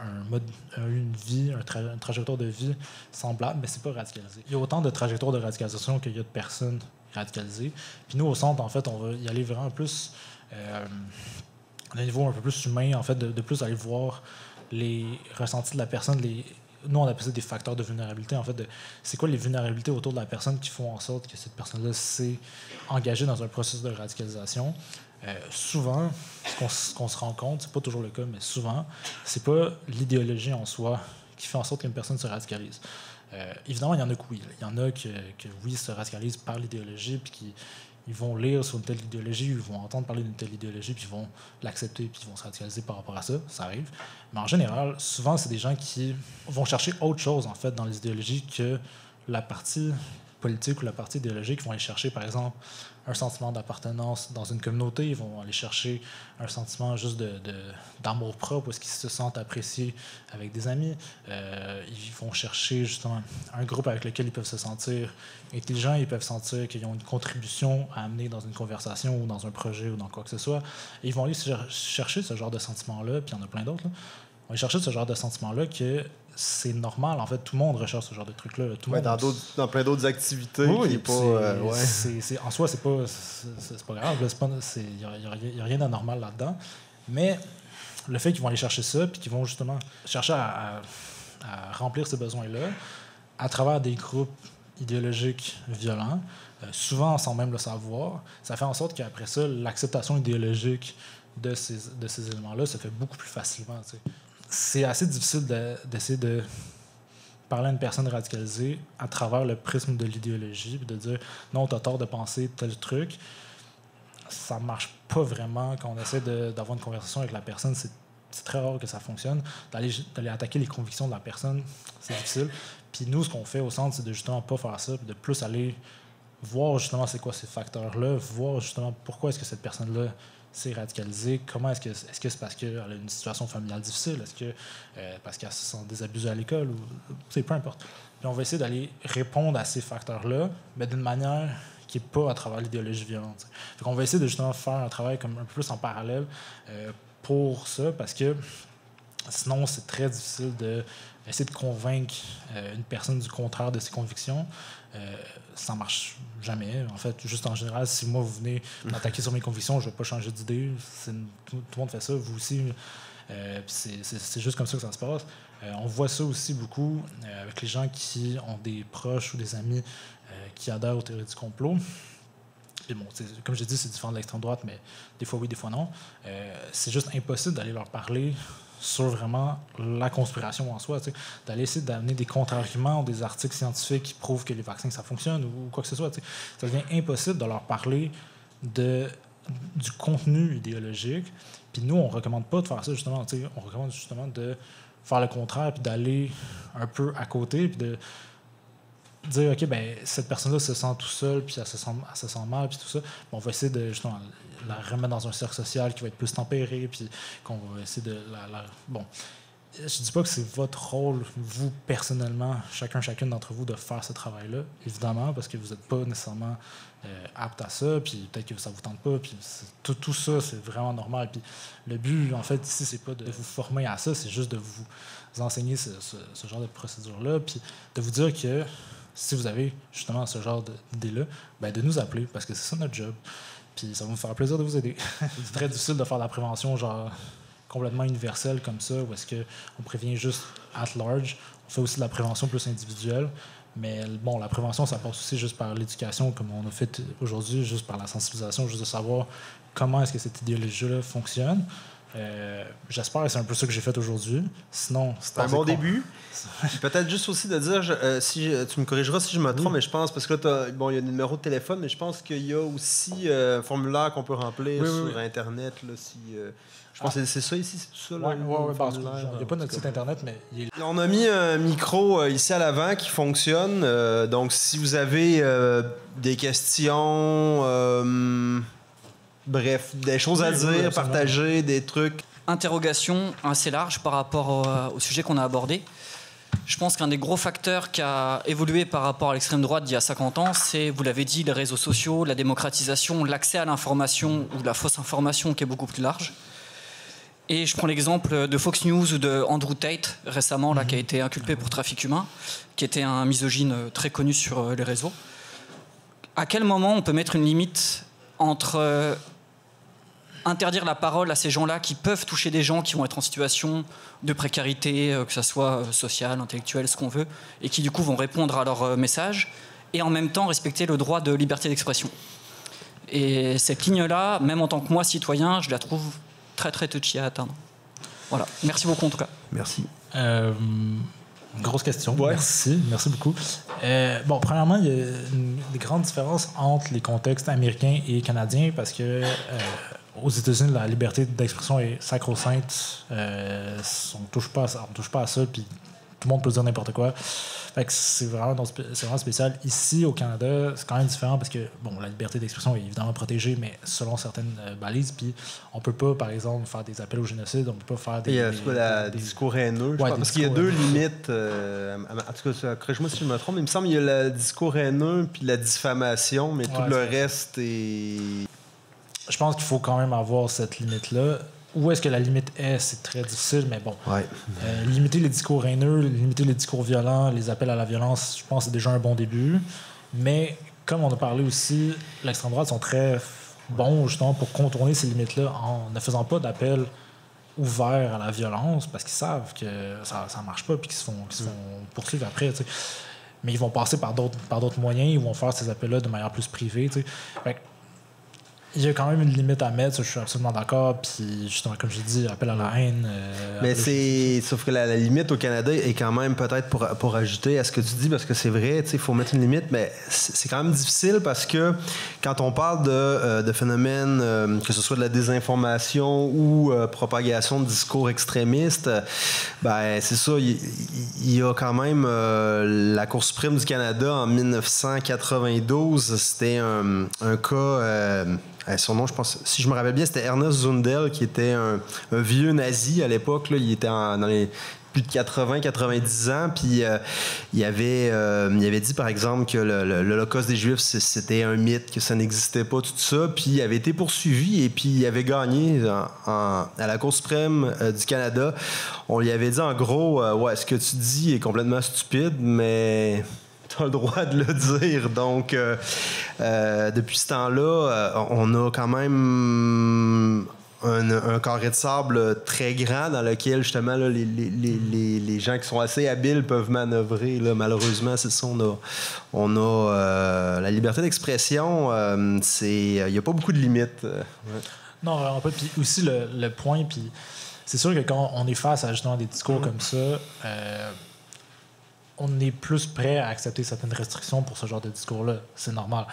une vie, une trajectoire de vie semblable, mais c'est pas radicalisé. Il y a autant de trajectoires de radicalisation qu'il y a de personnes radicalisées. Puis nous, au centre, en fait, on va y aller vraiment plus à un niveau un peu plus humain, en fait, de plus aller voir les ressentis de la personne, nous, on appelle ça des facteurs de vulnérabilité. En fait, c'est quoi les vulnérabilités autour de la personne qui font en sorte que cette personne-là s'est engagée dans un processus de radicalisation. Souvent, ce qu'on se rend compte, c'est pas toujours le cas, mais souvent, c'est pas l'idéologie en soi qui fait en sorte qu'une personne se radicalise. Évidemment, il y en a que oui. Il y en a qui oui, se radicalisent par l'idéologie, puis qui ils vont lire sur une telle idéologie, ils vont entendre parler d'une telle idéologie, puis ils vont l'accepter, puis ils vont se radicaliser par rapport à ça. Ça arrive. Mais en général, souvent, c'est des gens qui vont chercher autre chose, en fait, dans les idéologies que la partie politique ou la partie idéologique. Ils vont aller chercher, par exemple, un sentiment d'appartenance dans une communauté. Ils vont aller chercher un sentiment juste d'amour propre, où est-ce qu'ils se sentent appréciés avec des amis. Ils vont chercher, justement, un groupe avec lequel ils peuvent se sentir intelligents. Ils peuvent sentir qu'ils ont une contribution à amener dans une conversation ou dans un projet ou dans quoi que ce soit. Et ils vont aller chercher ce genre de sentiment-là, puis il y en a plein d'autres, là. On va chercher ce genre de sentiment-là que c'est normal. En fait, tout le monde recherche ce genre de trucs-là. Tout le monde... dans plein d'autres activités. Oui, pas, en soi, c'est pas grave. Il n'y a rien d'anormal là-dedans. Mais le fait qu'ils vont aller chercher ça, puis qu'ils vont justement chercher à remplir ces besoins-là à travers des groupes idéologiques violents, souvent sans même le savoir, ça fait en sorte qu'après ça, l'acceptation idéologique de ces éléments-là se fait beaucoup plus facilement. T'sais. C'est assez difficile d'essayer de parler à une personne radicalisée à travers le prisme de l'idéologie, puis de dire non, t'as tort de penser tel truc. Ça marche pas vraiment quand on essaie d'avoir une conversation avec la personne. C'est très rare que ça fonctionne. D'aller attaquer les convictions de la personne, c'est difficile. Puis nous, ce qu'on fait au centre, c'est de justement pas faire ça, puis de plus aller voir justement c'est quoi ces facteurs-là, voir justement pourquoi est-ce que cette personne-là s'est radicalisée, comment est-ce que c'est parce qu'elle a une situation familiale difficile, est-ce que parce qu'elle se sent désabusée à l'école, ou c'est peu importe. Puis on va essayer d'aller répondre à ces facteurs-là, mais d'une manière qui n'est pas à travers l'idéologie violente. Donc on va essayer de justement faire un travail comme un peu plus en parallèle pour ça, parce que sinon c'est très difficile d'essayer de convaincre une personne du contraire de ses convictions. Ça ne marche jamais. En fait, juste en général, si moi, vous venez m'attaquer sur mes convictions, je ne vais pas changer d'idée. Tout le monde fait ça, vous aussi. C'est juste comme ça que ça se passe. On voit ça aussi beaucoup avec les gens qui ont des proches ou des amis qui adhèrent aux théories du complot. Et bon, comme j'ai dit, c'est différent de l'extrême droite, mais des fois oui, des fois non. C'est juste impossible d'aller leur parler sur vraiment la conspiration en soi, d'aller essayer d'amener des contre-arguments ou des articles scientifiques qui prouvent que les vaccins, ça fonctionne ou quoi que ce soit. Ça devient impossible de leur parler du contenu idéologique. Puis nous, on ne recommande pas de faire ça, justement. On recommande justement de faire le contraire puis d'aller un peu à côté puis de dire, OK, ben cette personne-là se sent tout seul puis elle se sent mal puis tout ça. On va essayer de justement la remettre dans un cercle social qui va être plus tempéré puis qu'on va essayer de Bon, je dis pas que c'est votre rôle, vous, personnellement, chacune d'entre vous, de faire ce travail-là, évidemment, parce que vous n'êtes pas nécessairement apte à ça, puis peut-être que ça vous tente pas, puis tout ça, c'est vraiment normal. Puis le but, en fait, ici, c'est pas de vous former à ça, c'est juste de vous enseigner ce genre de procédure-là, puis de vous dire que si vous avez justement ce genre d'idée-là, ben de nous appeler, parce que c'est ça notre job. Puis ça va nous faire plaisir de vous aider. C'est très difficile de faire de la prévention genre complètement universelle comme ça, où est-ce qu'on prévient juste at large. On fait aussi de la prévention plus individuelle. Mais bon, la prévention, ça passe aussi juste par l'éducation, comme on a fait aujourd'hui, juste par la sensibilisation, juste de savoir comment est-ce que cette idéologie-là fonctionne. J'espère que c'est un peu ça que j'ai fait aujourd'hui. Sinon, c'est un bon début. Peut-être juste aussi de dire, tu me corrigeras si je me trompe, mais je pense, parce que là, il y a un numéro de téléphone, mais je pense qu'il y a aussi un formulaire qu'on peut remplir sur Internet. Là, je pense que c'est ça ici, c'est tout ça. Oui, il n'y a pas notre site Internet, mais on a mis un micro ici à l'avant qui fonctionne. Donc, si vous avez des questions... bref, des choses à dire, partager, des trucs. Interrogation assez large par rapport au sujet qu'on a abordé. Je pense qu'un des gros facteurs qui a évolué par rapport à l'extrême droite d'il y a 50 ans, c'est, vous l'avez dit, les réseaux sociaux, la démocratisation, l'accès à l'information ou la fausse information qui est beaucoup plus large. Et je prends l'exemple de Fox News ou de Andrew Tate, récemment, là, qui a été inculpé pour trafic humain, qui était un misogyne très connu sur les réseaux. À quel moment on peut mettre une limite entre... interdire la parole à ces gens-là qui peuvent toucher des gens qui vont être en situation de précarité, que ce soit sociale, intellectuelle, ce qu'on veut, et qui du coup vont répondre à leur message, et en même temps respecter le droit de liberté d'expression. Et cette ligne-là, même en tant que moi, citoyen, je la trouve très très touchy à atteindre. Voilà. Merci beaucoup en tout cas. Merci. Grosse question. Ouais. Merci beaucoup. Bon, premièrement, il y a des grandes différences entre les contextes américains et canadiens parce que aux États-Unis, la liberté d'expression est sacro-sainte. On ne touche pas à ça, puis tout le monde peut dire n'importe quoi. Fait que c'est vraiment spécial. Ici, au Canada, c'est quand même différent parce que bon, la liberté d'expression est évidemment protégée, mais selon certaines balises. Puis on peut pas, par exemple, faire des appels au génocide. On peut pas faire des discours haineux. Parce qu'il y a deux limites. En tout cas, corrige-moi si je me trompe. Il me semble qu'il y a le discours haineux puis la diffamation, mais tout le reste est... Je pense qu'il faut quand même avoir cette limite-là. où est-ce que la limite est, c'est très difficile, mais bon. Ouais. Limiter les discours haineux, limiter les discours violents, les appels à la violence, je pense que c'est déjà un bon début. Mais comme on a parlé aussi, l'extrême droite sont très bons justement pour contourner ces limites-là en ne faisant pas d'appel ouvert à la violence parce qu'ils savent que ça ne marche pas et qu'ils se font poursuivre après. T'sais. Mais ils vont passer par d'autres moyens, ils vont faire ces appels-là de manière plus privée. Fait il y a quand même une limite à mettre, ça, je suis absolument d'accord. Puis, justement, comme j'ai dit, appel à la haine. Mais sauf que la limite au Canada est quand même peut-être pour ajouter à ce que tu dis, parce que c'est vrai, il faut mettre une limite, mais c'est quand même difficile parce que quand on parle de phénomènes, que ce soit de la désinformation ou propagation de discours extrémistes, ben c'est ça, il y a quand même la Cour suprême du Canada en 1992, c'était un cas. Son nom, je pense, si je me rappelle bien, c'était Ernest Zundel, qui était un vieux nazi à l'époque. Là, il était dans les plus de 80-90 ans. Puis il avait dit, par exemple, que l'Holocauste des Juifs, c'était un mythe, que ça n'existait pas, tout ça. Puis il avait été poursuivi et puis il avait gagné à la Cour suprême du Canada. On lui avait dit, en gros, ouais, ce que tu dis est complètement stupide, mais... tu as le droit de le dire. Donc, depuis ce temps-là, on a quand même un carré de sable très grand dans lequel, justement, là, les gens qui sont assez habiles peuvent manœuvrer. Là. Malheureusement, c'est ça. On a la liberté d'expression. Il n'y a pas beaucoup de limites. Ouais. Non, vraiment pas. Puis aussi, le point, puis c'est sûr que quand on est face à justement des discours comme ça, on est plus prêt à accepter certaines restrictions pour ce genre de discours-là. C'est normal.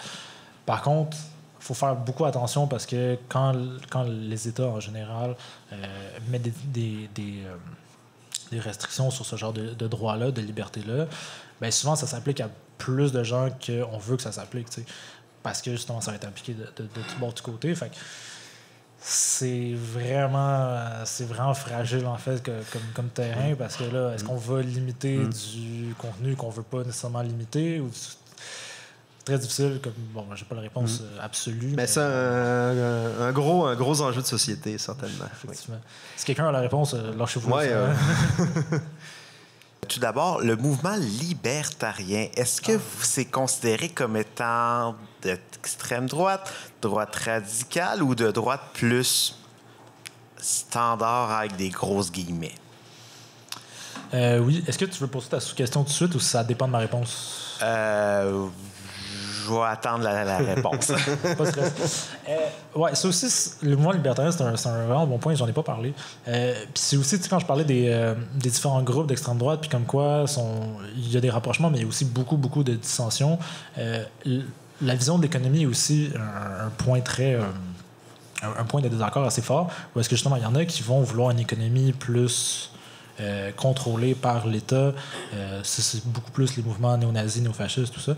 Par contre, il faut faire beaucoup attention parce que quand les États, en général, mettent des restrictions sur ce genre de droits-là, de liberté-là, bien souvent, ça s'applique à plus de gens qu'on veut que ça s'applique, t'sais, parce que, justement, ça va être appliqué de tout bord, de tout côté. Fait que c'est vraiment fragile, en fait, comme terrain, parce que là, est-ce qu'on va limiter du contenu qu'on veut pas nécessairement limiter ou c'est très difficile, comme bon, j'ai pas la réponse absolue. Mais c'est un gros enjeu de société, certainement. Effectivement. Oui. Si quelqu'un a la réponse, lâchez-vous. Ouais, Tout d'abord, le mouvement libertarien, est-ce que c'est considéré comme étant d'extrême droite, droite radicale ou de droite plus standard avec des grosses guillemets? Oui. Est-ce que tu veux poser ta sous-question tout de suite ou ça dépend de ma réponse? Je vais attendre la réponse. Pas stress. Ouais, ça aussi, le mouvement libertarien, c'est un vraiment bon point, j'en ai pas parlé. Puis c'est aussi, quand je parlais des différents groupes d'extrême droite, puis comme quoi il y a des rapprochements, mais il y a aussi beaucoup de dissensions. La vision de l'économie est aussi un point un point de désaccord assez fort, où est-ce que justement, il y en a qui vont vouloir une économie plus contrôlés par l'État. C'est beaucoup plus les mouvements néo-nazis, néo-fascistes, tout ça,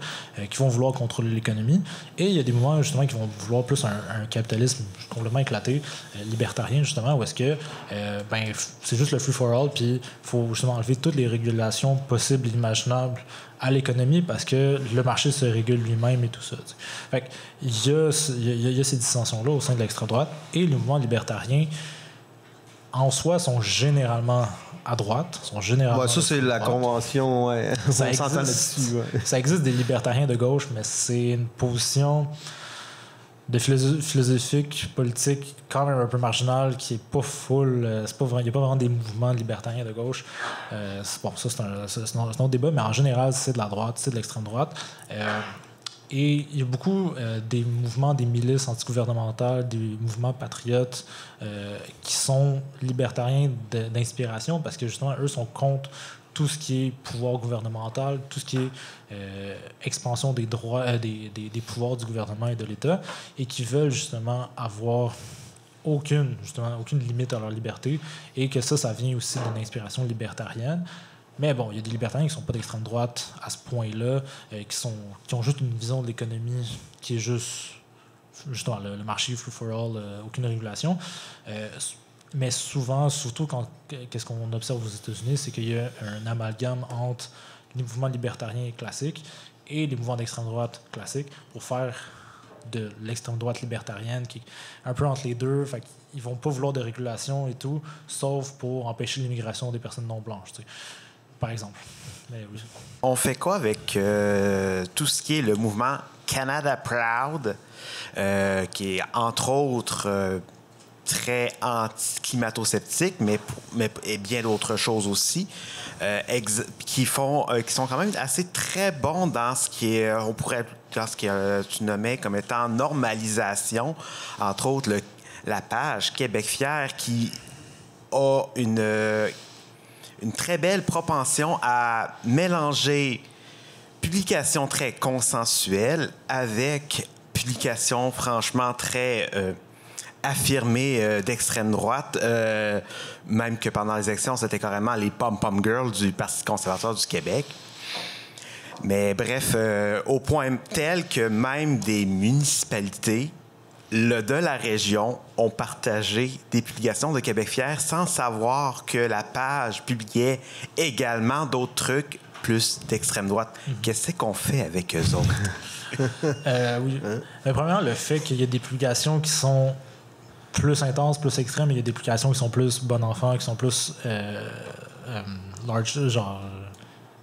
qui vont vouloir contrôler l'économie. Et il y a des mouvements, justement, qui vont vouloir plus un capitalisme complètement éclaté, libertarien, justement, où est-ce que c'est juste le free-for-all, puis il faut justement enlever toutes les régulations possibles et imaginables à l'économie parce que le marché se régule lui-même et tout ça. T'sais. Fait que il y a ces dissensions-là au sein de l'extrême droite et les mouvements libertariens en soi sont généralement à droite. Ça, c'est la convention. Ouais. On s'entend là-dessus. Ouais. Ça existe des libertariens de gauche, mais c'est une position de philosophique, politique, quand même un peu marginale, qui est pas full. Il n'y a pas vraiment des mouvements libertariens de gauche. Ça, c'est un autre débat, mais en général, c'est de la droite, c'est de l'extrême droite. Et il y a beaucoup des mouvements, des milices antigouvernementales, des mouvements patriotes qui sont libertariens d'inspiration parce que justement, eux sont contre tout ce qui est pouvoir gouvernemental, tout ce qui est expansion des droits, des pouvoirs du gouvernement et de l'État et qui veulent justement avoir aucune limite à leur liberté et que ça vient aussi d'une inspiration libertarienne. Mais bon, il y a des libertariens qui ne sont pas d'extrême droite à ce point-là, qui ont juste une vision de l'économie qui est juste justement le marché free for all, aucune régulation. Mais souvent, surtout qu'est-ce qu'on observe aux États-Unis, c'est qu'il y a un amalgame entre les mouvements libertariens classiques et les mouvements d'extrême droite classiques pour faire de l'extrême droite libertarienne, qui est un peu entre les deux. Fait qu'ils vont pas vouloir de régulation et tout, sauf pour empêcher l'immigration des personnes non blanches, tu sais, par exemple. Mais oui. On fait quoi avec tout ce qui est le mouvement Canada Proud, qui est entre autres très anti-climato-sceptique, mais et bien d'autres choses aussi, qui sont quand même assez très bons dans ce qui est, on pourrait, dans ce que tu nommais comme étant normalisation, entre autres la page Québec Fier qui a une très belle propension à mélanger publications très consensuelles avec publications franchement très affirmées d'extrême droite, même que pendant les élections, c'était carrément les pom-pom girls du Parti conservateur du Québec. Mais bref, au point tel que même des municipalités de la région ont partagé des publications de Québec Fier sans savoir que la page publiait également d'autres trucs plus d'extrême droite. Qu'est-ce qu'on fait avec eux autres? Oui. Mais premièrement, le fait qu'il y ait des publications qui sont plus intenses, plus extrêmes, il y a des publications qui sont plus bon enfant, qui sont plus large, genre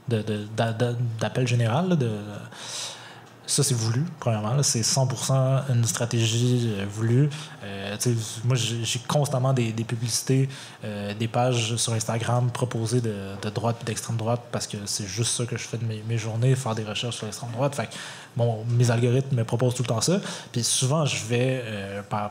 d'appel général. Là, ça, c'est voulu, premièrement. Là. C'est 100% une stratégie voulue. Moi, j'ai constamment des publicités, des pages sur Instagram proposées de droite et d'extrême droite parce que c'est juste ça que je fais de mes journées, faire des recherches sur l'extrême droite. Fait que, bon, mes algorithmes me proposent tout le temps ça. Puis souvent, je vais par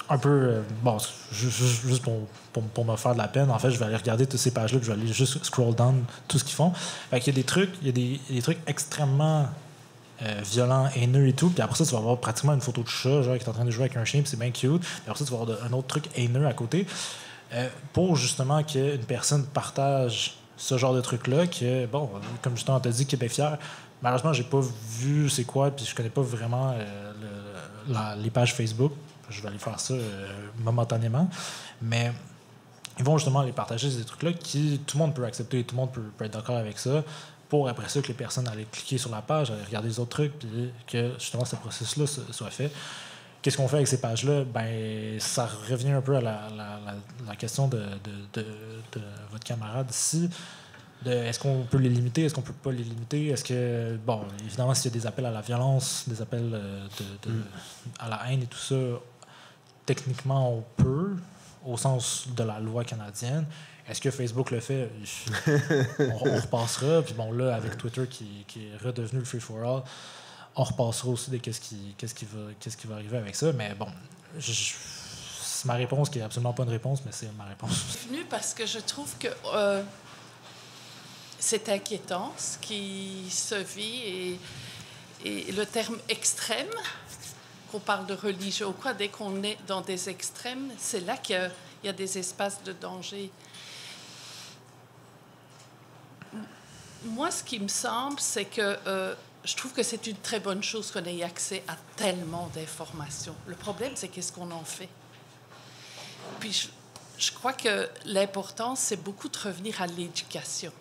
un peu... bon, juste pour me faire de la peine, en fait, je vais aller regarder toutes ces pages-là, puis je vais aller juste scroll down tout ce qu'ils font. Fait qu'il y a des trucs, il y a des trucs extrêmement violents, haineux et tout, puis après ça, tu vas avoir pratiquement une photo de chat, genre, qui est en train de jouer avec un chien, puis c'est bien cute. Puis après ça, tu vas avoir un autre truc haineux à côté, pour justement qu'une personne partage ce genre de truc-là, que, bon, comme justement, on t'a dit, Québec Fier, malheureusement, j'ai pas vu c'est quoi, puis je connais pas vraiment les pages Facebook. Je vais aller faire ça momentanément. Mais ils vont justement aller partager ces trucs-là qui tout le monde peut accepter, tout le monde peut être d'accord avec ça, pour après ça que les personnes allaient cliquer sur la page, aller regarder les autres trucs, puis que justement ce processus-là soit fait. Qu'est-ce qu'on fait avec ces pages-là? Ben, ça revient un peu à la question de votre camarade ici. Est-ce qu'on peut les limiter? Est-ce qu'on peut pas les limiter? Est-ce que, bon, évidemment, s'il y a des appels à la violence, des appels à la haine et tout ça, techniquement, on peut, au sens de la loi canadienne. Est-ce que Facebook le fait? On repassera. Puis bon, là, avec Twitter qui est redevenu le free-for-all, on repassera aussi de qu'est-ce qui va arriver avec ça. Mais bon, c'est ma réponse qui est absolument pas une réponse, mais c'est ma réponse. Je suis venue parce que je trouve que c'est inquiétant ce qui se vit et le terme extrême, qu'on parle de religion ou quoi, dès qu'on est dans des extrêmes, c'est là qu'il y a des espaces de danger. Moi, ce qui me semble, c'est que je trouve que c'est une très bonne chose qu'on ait accès à tellement d'informations. Le problème, c'est qu'est-ce qu'on en fait. Puis je crois que l'important, c'est beaucoup de revenir à l'éducation,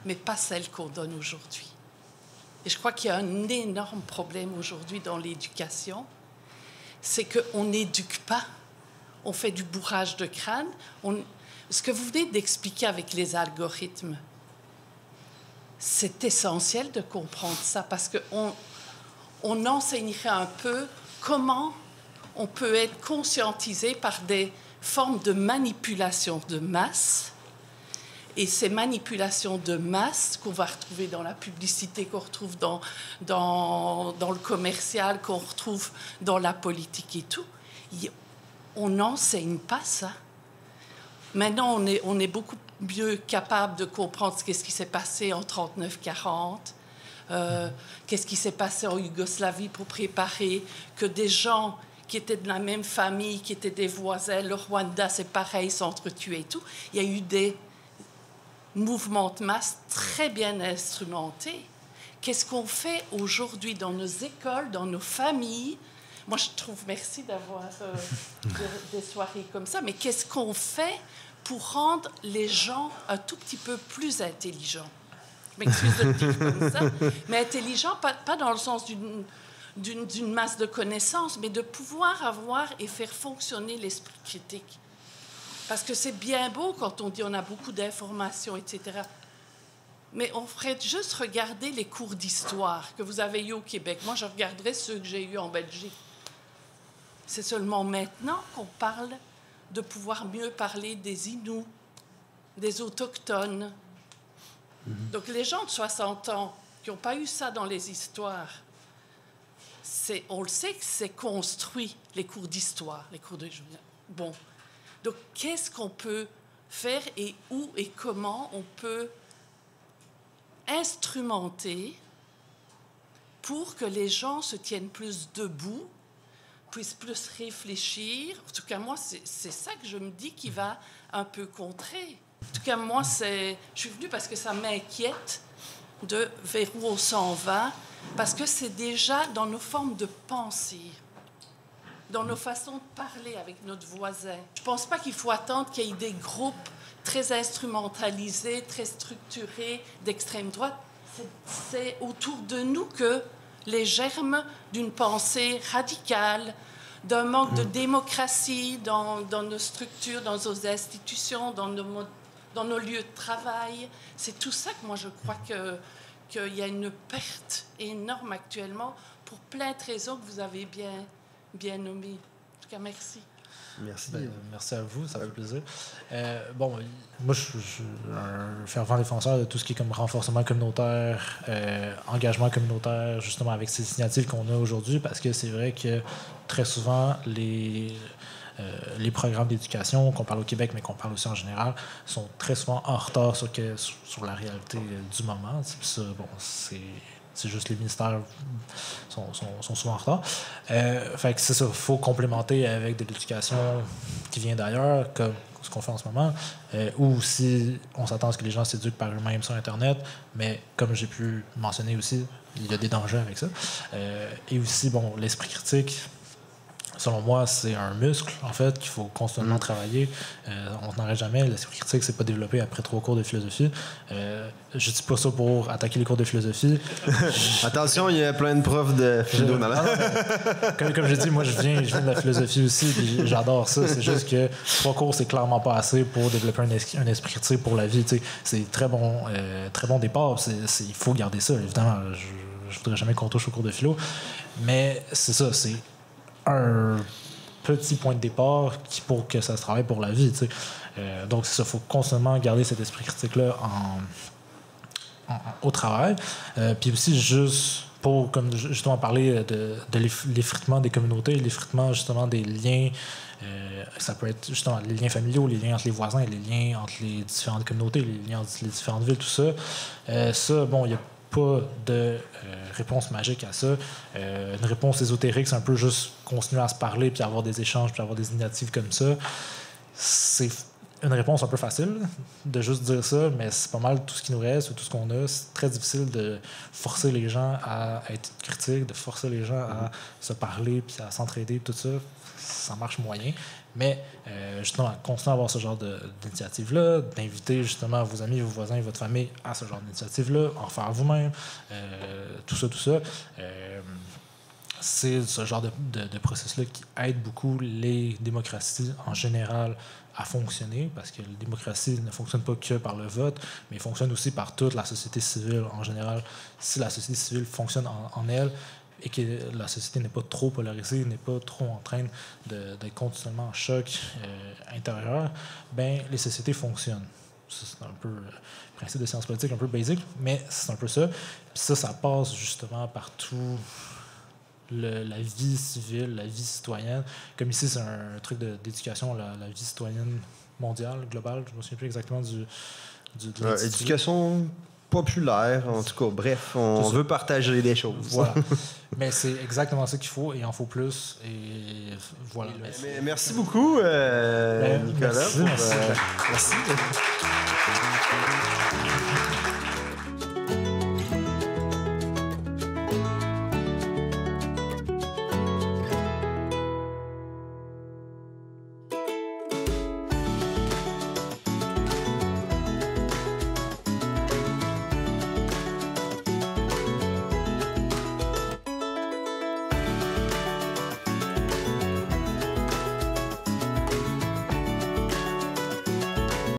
mais pas celle qu'on donne aujourd'hui. Et je crois qu'il y a un énorme problème aujourd'hui dans l'éducation, c'est qu'on n'éduque pas, on fait du bourrage de crâne. Ce que vous venez d'expliquer avec les algorithmes, c'est essentiel de comprendre ça, parce qu'on enseignerait un peu comment on peut être conscientisé par des formes de manipulation de masse. Et ces manipulations de masse qu'on va retrouver dans la publicité, qu'on retrouve dans le commercial, qu'on retrouve dans la politique et tout, on n'enseigne pas ça. Maintenant, on est beaucoup mieux capable de comprendre ce qui s'est passé en 39-40, qu'est-ce qui s'est passé en Yougoslavie pour préparer que des gens qui étaient de la même famille, qui étaient des voisins, le Rwanda, c'est pareil, s'entretuer et tout. Il y a eu des mouvements de masse très bien instrumentés. Qu'est-ce qu'on fait aujourd'hui dans nos écoles, dans nos familles? Moi, je trouve, merci d'avoir des soirées comme ça, mais qu'est-ce qu'on fait pour rendre les gens un tout petit peu plus intelligents? Je m'excuse de le dire comme ça, mais intelligents, pas dans le sens d'une masse de connaissances, mais de pouvoir avoir et faire fonctionner l'esprit critique. Parce que c'est bien beau quand on dit on a beaucoup d'informations, etc. Mais on ferait juste regarder les cours d'histoire que vous avez eus au Québec. Moi, je regarderais ceux que j'ai eus en Belgique. C'est seulement maintenant qu'on parle de pouvoir mieux parler des Inuits, des Autochtones. Donc, les gens de 60 ans qui n'ont pas eu ça dans les histoires, on le sait que c'est construit, les cours d'histoire, les cours de... Bon. Donc, qu'est-ce qu'on peut faire et où et comment on peut instrumenter pour que les gens se tiennent plus debout, puissent plus réfléchir. En tout cas, moi, c'est ça que je me dis qui va un peu contrer. En tout cas, moi, je suis venue parce que ça m'inquiète de vers où on s'en va, parce que c'est déjà dans nos formes de pensée, dans nos façons de parler avec notre voisin. Je ne pense pas qu'il faut attendre qu'il y ait des groupes très instrumentalisés, très structurés d'extrême droite. C'est autour de nous que les germes d'une pensée radicale, d'un manque de démocratie dans nos structures, dans nos institutions, dans nos lieux de travail. C'est tout ça que moi je crois qu'il y a une perte énorme actuellement pour plein de raisons que vous avez bien nommées. En tout cas, merci. Merci. Merci à vous, ça fait plaisir. Moi, je suis un fervent défenseur de tout ce qui est comme renforcement communautaire, engagement communautaire, justement avec ces initiatives qu'on a aujourd'hui, parce que c'est vrai que très souvent, les programmes d'éducation, qu'on parle au Québec, mais qu'on parle aussi en général, sont très souvent en retard sur la réalité du moment. Ça, c'est juste les ministères sont souvent en retard. Fait que c'est ça, il faut complémenter avec de l'éducation qui vient d'ailleurs, comme ce qu'on fait en ce moment, ou si on s'attend à ce que les gens s'éduquent par eux-mêmes sur Internet, mais comme j'ai pu mentionner aussi, il y a des dangers avec ça. Et aussi, l'esprit critique, selon moi, c'est un muscle, en fait, qu'il faut constamment travailler. On n'arrête jamais. L'esprit critique, c'est pas développé après 3 cours de philosophie. Je dis pas ça pour attaquer les cours de philosophie. Attention, il y a plein de profs de philo dans la... Comme j'ai dit, moi, je viens de la philosophie aussi, puis j'adore ça. C'est juste que 3 cours, c'est clairement pas assez pour développer un esprit critique pour la vie. T'sais. C'est très bon départ. Il faut garder ça, évidemment. Je voudrais jamais qu'on touche au cours de philo. Mais c'est ça, c'est un petit point de départ pour que ça se travaille pour la vie. Donc, c'est ça, il faut constamment garder cet esprit critique-là au travail. Puis aussi, juste pour, comme justement, parler de l'effritement des communautés, l'effritement, justement, des liens. Ça peut être, justement, les liens familiaux, les liens entre les voisins, les liens entre les différentes communautés, les liens entre les différentes villes, tout ça. Il y a pas de réponse magique à ça. Une réponse ésotérique, c'est un peu juste continuer à se parler, puis avoir des échanges, puis avoir des initiatives comme ça. C'est une réponse un peu facile de juste dire ça, mais c'est pas mal tout ce qui nous reste ou tout ce qu'on a. C'est très difficile de forcer les gens à être critiques, de forcer les gens à se parler, puis à s'entraider, tout ça. Ça marche moyen. Mais justement, continuer à avoir ce genre d'initiative-là, d'inviter justement vos amis, vos voisins, votre famille à ce genre d'initiative-là, en faire vous-même, tout ça. C'est ce genre de processus-là qui aide beaucoup les démocraties en général à fonctionner, parce que la démocratie ne fonctionne pas que par le vote, mais fonctionne aussi par toute la société civile en général. Si la société civile fonctionne en elle, et que la société n'est pas trop polarisée, n'est pas trop en train d'être continuellement en choc intérieur, les sociétés fonctionnent. Ça, c'est un peu le principe de sciences politiques, un peu basique, mais c'est un peu ça. Puis ça passe justement par tout la vie civile, la vie citoyenne. Comme ici, c'est un truc d'éducation, la vie citoyenne mondiale, globale. Je ne me souviens plus exactement du éducation populaire, en tout cas. Bref, on veut partager des choses. Voilà. Mais c'est exactement ça qu'il faut, et il en faut plus. Et voilà. Mais merci beaucoup, Nicolas. Merci.